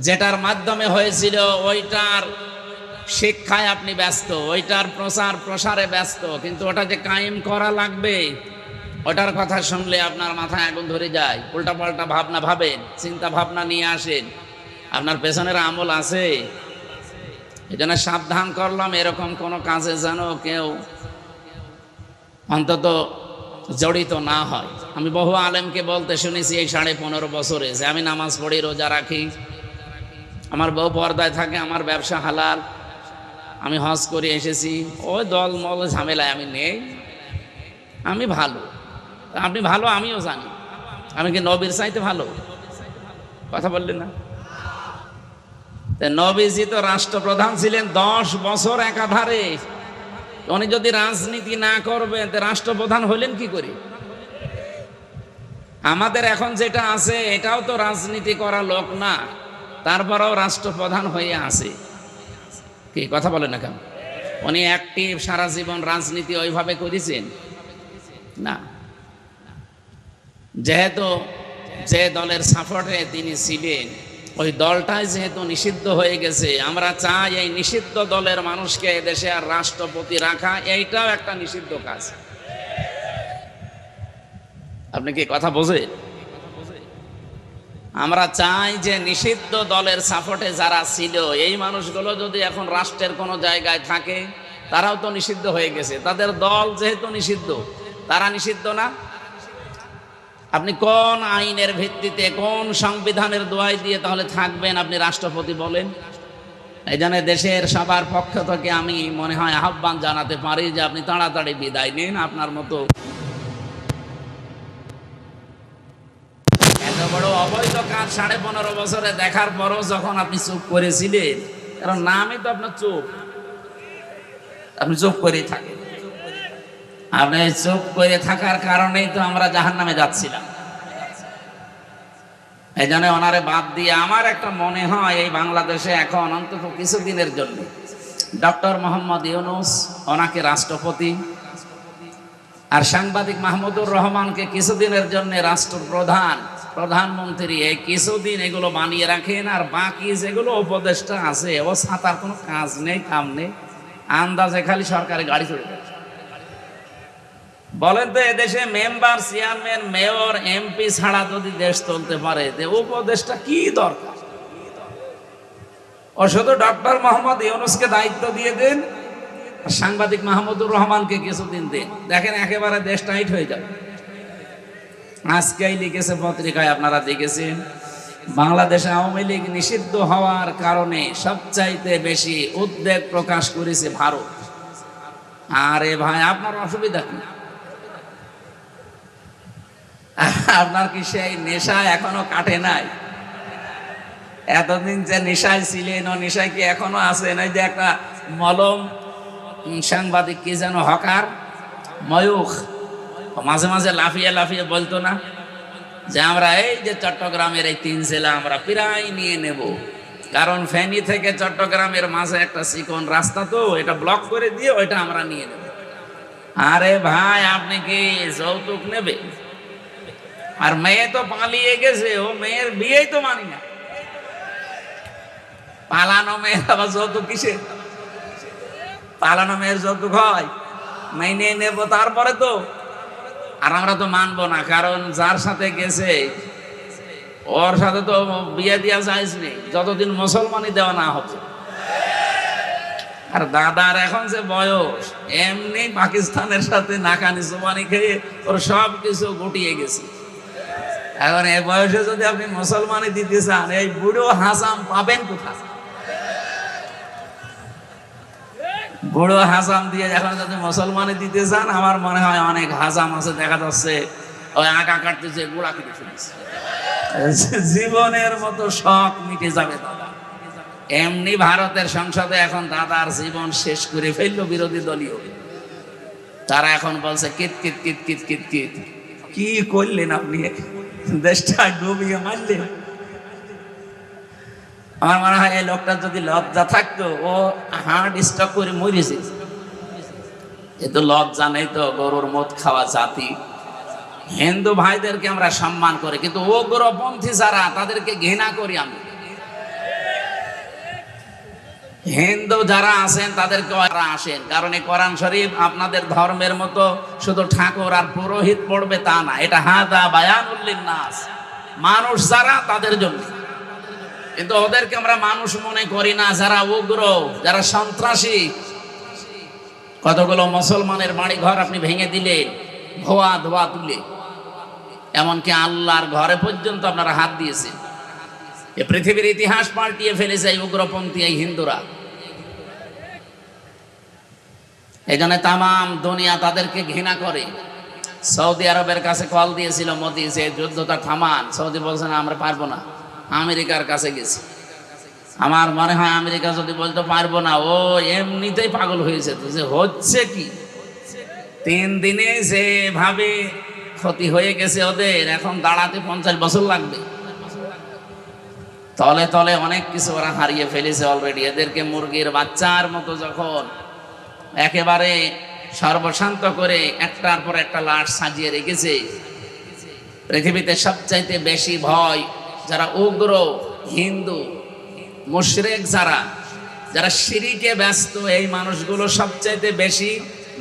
যেটার মাধ্যমে হয়েছিল ওইটার শিক্ষায় আপনি ব্যস্ত, ওইটার প্রচার প্রসারে ব্যস্ত, কিন্তু ওটা যে কায়েম করা লাগবে ওটার কথা শুনলে আপনার মাথায় আগুন ধরে যায়। উল্টাপাল্টা ভাবনা ভাবেন, চিন্তা ভাবনা নিয়ে আসেন, আপনার পেছনের আমল আছে। এই জন্য সাবধান করলাম এরকম কোনো কাজে যেন কেউ অন্তত জড়িত না হয়। আমি বহু আলেমকে বলতে শুনেছি এই 15.5 বছরে যে আমি নামাজ পড়ি, রোজা রাখি, আমার বউ পর্দায় থাকে, আমার ব্যবসা হালাল, আমি হজ করে এসেছি, ওই দলমল ঝামেলায় আমি নেই, আমি ভালো। আপনি ভালো আমিও জানি, আমি কি নবীর চাইতে ভালো? কথা বললেন না? নবীজি তো রাষ্ট্রপ্রধান ছিলেন 10 বছর একাধারে। উনি যদি রাজনীতি না করবেন রাষ্ট্রপ্রধান হলেন কি করে? আমাদের এখন যেটা আছে এটাও তো রাজনীতি করা লোক না, তারপরেও রাষ্ট্রপ্রধান হয়ে আছে। কি কথা বলেন না কেন? উনি অ্যাক্টিভ সারা জীবন রাজনীতি ওইভাবে করেছেন না। যেহেতু যে দলের সাপোর্টে তিনি ছিলেন ওই দলটাই যেহেতু নিষিদ্ধ হয়ে গেছে, আমরা চাই এই নিষিদ্ধ দলের মানুষকে দেশে আর রাষ্ট্রপতি রাখা, এইটাও একটা নিষিদ্ধ কাজ। আপনি কি কথা বোঝেন? আমরা চাই যে নিষিদ্ধ দলের সাপোর্টে যারা ছিল এই মানুষগুলো যদি এখন রাষ্ট্রের কোনো জায়গায় থাকে, তারাও তো নিষিদ্ধ হয়ে গেছে, তাদের দল যেহেতু নিষিদ্ধ, তারা নিষিদ্ধ না? আপনি কোন আইনের ভিত্তিতে, কোন সংবিধানের দোয়াই দিয়ে তাহলে থাকবেন আপনি রাষ্ট্রপতি বলেন? এই জন্য দেশের সবার পক্ষ থেকে আমি মনে হয় আহ্বান জানাতে পারি যে আপনি তাড়াতাড়ি বিদায় নিন। আপনার মতো এত বড় অবৈধ কাজ 15.5 বছরে দেখার পরও যখন আপনি চুপ করেছিলেন, কারণ নামই তো আপনার চুপ, আপনি চুপ করেই থাকেন। আপনি চুপ করে থাকার কারণেই তো আমরা জাহান্নামে যাচ্ছিলাম। এই জন্য ওনারে বাদ দিয়ে আমার একটা মনে হয় এই বাংলাদেশে এখন অন্তত কিছুদিনের জন্য ডক্টর মোহাম্মদ ইউনূস ওনাকে রাষ্ট্রপতি আর সাংবাদিক মাহমুদুর রহমানকে কিছুদিনের জন্য রাষ্ট্রপ্রধান, প্রধানমন্ত্রী, এই কিছুদিন এগুলো বানিয়ে রাখেন। আর বাকি যেগুলো উপদেষ্টা আছে ও ছাতার কোনো কাজ নেই, কাম নেই, আন্দাজে খালি সরকারি গাড়ি চড়ে যাচ্ছে। বলেন তো এদেশে মেম্বার, চেয়ারম্যান, মেয়র, এমপি ছাড়া যদি দেশ চলতে পারে উপদেষ্টা কি দরকার? ও শুধু ডক্টর মোহাম্মদ ইউনূসকে দায়িত্ব দিয়ে দেন, সাংবাদিক মাহমুদুর রহমানকে কিছুদিন দিন, দেখেন একেবারে দেশ টাইট হয়ে যাবে। আজকেই লিখেছে পত্রিকায়, আপনারা দেখেছেন, বাংলাদেশে আওয়ামী লীগ নিষিদ্ধ হওয়ার কারণে সবচাইতে বেশি উদ্বেগ প্রকাশ করেছে ভারত। আরে ভাই, আপনার অসুবিধা কি? আপনার কি সেই নেশা এখনো কাটে নাই? এতদিন যে নেশায় ছিলেন ও নেশায় কি এখনো আছেন? এই যে একটা মলম সাংবাদিক কি যেন হকার ময়ূখ মাঝে মাঝে লাফিয়ে লাফিয়ে বলতো না যে আমরা এই যে চট্টগ্রামের এই 3 জেলা আমরা প্রায় নিয়ে নেব, কারণ ফেনী থেকে চট্টগ্রামের মাঝে একটা চিকন রাস্তা, তো এটা ব্লক করে দিয়ে ওইটা আমরা নিয়ে নেব। আরে ভাই, আপনি কি যৌতুক নেবে? আর মেয়ে তো পালিয়ে গেছে, ও মেয়ের বিয়েই তো মানি না। পালানো মেয়ের আবার যৌতুক কিসে? পালানো মেয়ের যৌতুক হয়? মেনে নেব তারপরে তো। আর আমরা তো মানবো না, কারণ যার সাথে গেছে ওর সাথে তো বিয়ে দেওয়া যায়জ নেই যতদিন মুসলমানই দেওয়া না হচ্ছে। আর দাদার এখন যে বয়স, এমনি পাকিস্তানের সাথে নাকানি জবানি খেয়ে ওর সব কিছু গুটিয়ে গেছে। এখন এই বয়সে যদি আপনি মুসলমানই দিতে চান, এই বুড়ো হাসাম পাবেন কোথায়? বুড়ো হাসাম দিয়ে এখন যদি মুসলমানে দিতে চান, আমার মনে হয় অনেক হাসাম আছে, দেখা যাচ্ছে ওই আঁকা কাটতেছে, গোড়া কেটে ফেলেছে। জীবনের মতো শখ মিটে যাবে দাদা। এমনি ভারতের সংসদে এখন দাদার জীবন শেষ করে ফেললো বিরোধী দলীয়, তারা এখন বলছে কিত কিত কিত কিত কিত কিত। কি করলেন আপনি? দেশটা ডুবিয়ে মারলেন। আমার মনে হয় এই লোকটার যদি লজ্জা থাকতো, ও হার্ট স্ট্রোক করে মরেছে। এ তো লজ্জা নেই, তো গরুর মদ খাওয়া জাতি। হিন্দু ভাইদেরকে আমরা সম্মান করি, কিন্তু উগ্রপন্থী যারা তাদেরকে ঘৃণা করি আমি। হিন্দু যারা আছেন তাদেরকে আসেন, কারণ এই কোরআন শরীফ আপনাদের ধর্মের মতো শুধু ঠাকুর আর পুরোহিত পড়বে তা না, এটা হাদা বায়ানুল লিন্নাস, মানুষ যারা তাদের জন্য। কিন্তু ওদেরকে আমরা মানুষ মনে করি না, যারা উগ্র, যারা সন্ত্রাসী। কতগুলো মুসলমানের বাড়ি ঘর আপনি ভেঙে দিলেন ধোয়া ধোয়া তুলে, এমনকি আল্লাহর ঘরে পর্যন্ত আপনারা হাত দিয়েছেন। এ পৃথিবীর ইতিহাস পাল্টিয়ে ফেলেছে এই উগ্রপন্থী এই হিন্দুরা। এই জন্য তামাম দুনিয়া তাদেরকে ঘৃণা করে। সৌদি আরবের কাছে কল দিয়েছিল মোদি যে যুদ্ধটা থামান, সৌদি বলছে না আমরা পারবো না। আমেরিকার কাছে গেছি, আমার মনে হয় আমেরিকা যদি বলতে পারবো না, ও এমনিতেই পাগল হয়েছে। তো যে হচ্ছে কি, 3 দিনে যেভাবে ক্ষতি হয়ে গেছে ওদের, এখন দাঁড়াতে 50 বছর লাগবে। তলে তলে অনেক কিছু ওরা হারিয়ে ফেলেছে অলরেডি। এদেরকে মুরগির বাচ্চার মতো যখন একেবারে সর্বশান্ত করে একটার পর একটা লাশ সাজিয়ে রেখেছে। পৃথিবীতে সবচাইতে বেশি ভয় যারা উগ্র হিন্দু মুশরিক, যারা শিরকে ব্যস্ত, এই মানুষগুলো সবচাইতে বেশি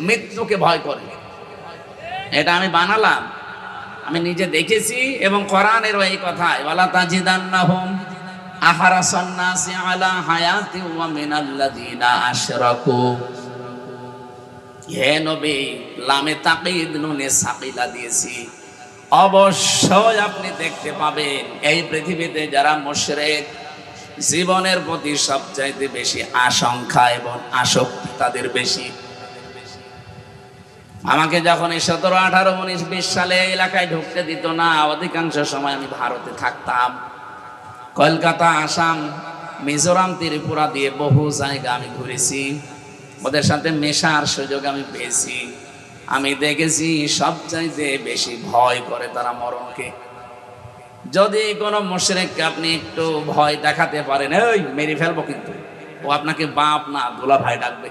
মৃত্যুকে ভয় করে। এটা আমি বানালাম, আমি নিজে দেখেছি, এবং কোরআনেরও এই কথায় ওয়ালা তাজিদান্নাহুম আহরাসান নাসি আলা হায়াতি ওয়া মিনাল্লাযিনা আশরাকু। হে নবী, লামে তাকিদ নুনে সাকিলা দিয়েছি, অবশ্যই আপনি দেখতে পাবেন এই পৃথিবীতে যারা মুশরিক, জীবনের প্রতি সবচাইতে বেশি আশঙ্কা এবং আসক্তি তাদের বেশি। আমাকে যখন এই 17, 18, 19, 20 সালে এলাকায় ঢুকতে দিত না, অধিকাংশ সময় আমি ভারতে থাকতাম। কলকাতা, আসাম, মিজোরাম, ত্রিপুরা দিয়ে বহু জায়গা আমি ঘুরেছি, ওদের সাথে মেশার সুযোগ আমি পেয়েছি। আমি দেখেছি সবচাইতে বেশি ভয় করে তারা মরণকে। যদি কোনো মুশরিককে আপনি একটু ভয় দেখাতে পারেন, এই মেরে ফেলবো, কিন্তু ও আপনাকে বাপ না দুলা ভাই ডাকবে।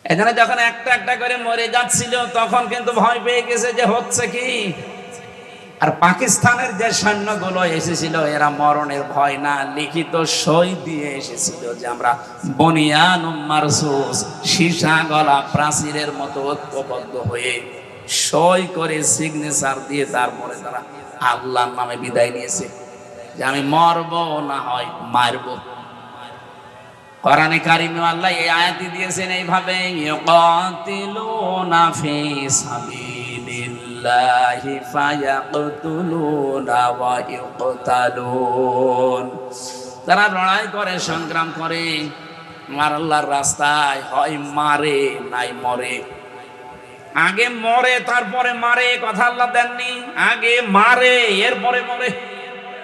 এখানে যখন একটা একটা করে মরে যাচ্ছিল, তখন কিন্তু ভয় পেয়ে গেছে যে হচ্ছে কি। আর পাকিস্তানের যে সৈন্যগুলো এসেছিল, এরা মরণের ভয় না, লিখিত সই দিয়ে এসেছিল যে আমরা বনিয়ানুম মারসুস, সীসা গলা প্রাচীরের মতো ঐক্যবদ্ধ হয়ে সই করে সিগনেচার দিয়ে তারপরে তারা আল্লাহর নামে বিদায় নিয়েছে যে আমি মরবো না হয় মারবো। কোরআনে কারিমে আল্লাহ এই আয়াতই দিয়েছেন এইভাবে, ইউকাতিলুনা ফি সাবিলিল্লাহি ফায়াকতুলুনা ওয়া ইউকতালুন। তারা লড়াই করে, সংগ্রাম করে আমার আল্লাহর রাস্তায়, হয় মারে নাই মরে। আগে মরে তারপরে মারে, কথা আল্লাহ দেননি। আগে মারে এরপরে মরে।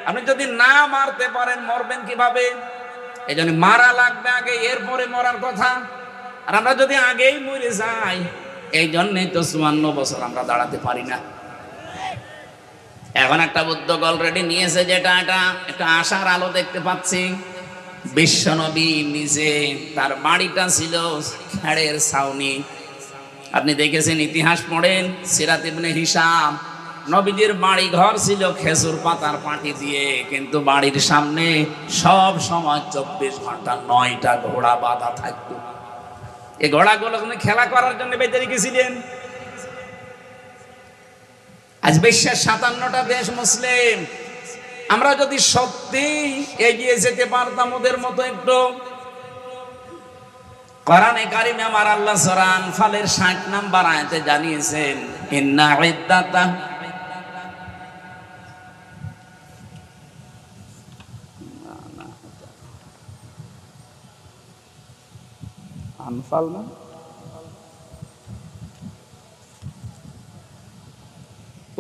আপনি যদি না মারতে পারেন মরবেন কিভাবে? এই জন্য মারা লাগবে আগে, এরপরে মরার কথা। আর আমরা যদি আগেই মরে যাই, এই জন্যই তো 54 বছর আমরা দাঁড়াতে পারি না। এখন একটা উদ্যোগ অলরেডি নিয়েছে, যেটা একটা আশার আলো দেখতে পাচ্ছি। বিশ্বনবী নিজে, তার বাড়িটা ছিল খেড়ের ছাউনি। আপনি দেখেছেন, ইতিহাস পড়েন, সিরাত ইবনে হিশাম, নবীজির বাড়ি ঘর ছিল খেজুর পাতার পাটি দিয়ে, কিন্তু বাড়ির সামনে সব সময় 24 ঘন্টা 9টা ঘোড়া বাঁধা থাকতো। এই ঘোড়াগুলো খেলা করার জন্য বেঁধে রেখেছিলেন। আজ বিশ্বের 57টা দেশ মুসলিম। আমরা যদি সত্যি এগিয়ে যেতে পারতাম ওদের মতো একটু, কোরআনে কারিমে আমার আল্লাহ সূরা আনফালের 60 নম্বর আয়াতে জানিয়েছেন, ইন্না ইদ্দাতা আনফাল না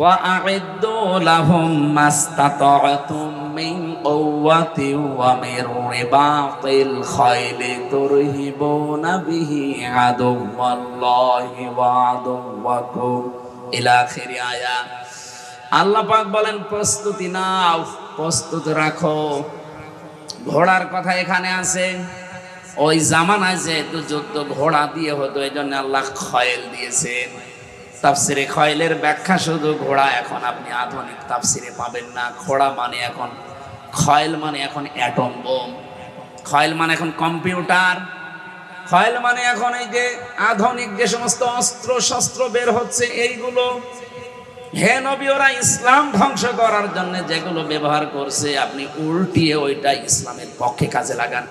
ওয়া আ'ইদ্দু লাহুম মাস্তাতা'তুম মিন কুওয়াতিন ওয়া মির রিবাতিল খাইলি তুরহিবুনা বিহি আদুওয়াল্লাহি ওয়া আদুওয়াকুম ইলা আখির আয়াত। আল্লাহ পাক বলেন, প্রস্তুতি নাও, প্রস্তুত রাখো। ঘোড়ার কথা এখানে আছে, ওই জামানায় যেহেতু যুদ্ধ ঘোড়া দিয়ে হতো, এই জন্য আল্লাহ খয়েল দিয়েছেন। তাফসিরে খয়েলের ব্যাখ্যা শুধু ঘোড়া, এখন আপনি আধুনিক তাফসিরে পাবেন না। ঘোড়া মানে এখন, খয়েল মানে এখন অ্যাটম বোম, খয়েল মানে এখন কম্পিউটার, খয়েল মানে এখন এই যে আধুনিক যে সমস্ত অস্ত্র শস্ত্র বের হচ্ছে এইগুলো। হে নবী, ওরা ইসলাম ধ্বংস করার জন্য যেগুলো ব্যবহার করছে, আপনি উল্টিয়ে ওইটা ইসলামের পক্ষে কাজে লাগান।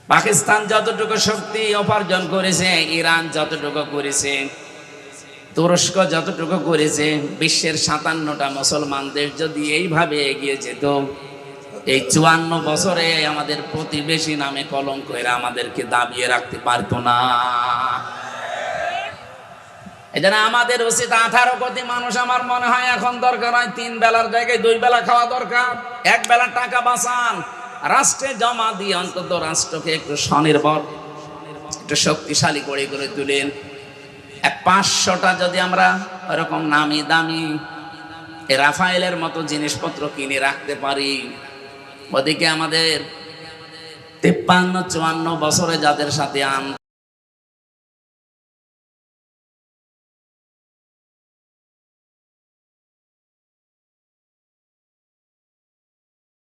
পাকিস্তান যতটুকু শক্তি উপার্জন করেছে, ইরান যতটুকু করেছে, তুরস্ক যতটুকু করেছে, বিশ্বের 57টা মুসলমান দেশ যদি এইভাবে এগিয়ে যেত, এই 54 বছরে আমাদের প্রতিবেশী নামে কলঙ্ক এরা আমাদেরকে দাবিয়ে রাখতে পারতো না। এই জন্য আমাদের উচিত 18 কোটি মানুষ, আমার মনে হয় এখন দরকার হয় 3 বেলার জায়গায় 2 বেলা খাওয়া দরকার। 1 বেলা টাকা বাঁচান, রাষ্ট্রে জমা দিয়ে অন্তত রাষ্ট্রকে একটু স্বনির্ভর, একটু শক্তিশালী করে তুলেন। 500টা যদি আমরা ওরকম নামি দামি রাফায়েলের মতো জিনিসপত্র কিনে রাখতে পারি, ওদিকে আমাদের 53-54 বছরে যাদের সাথে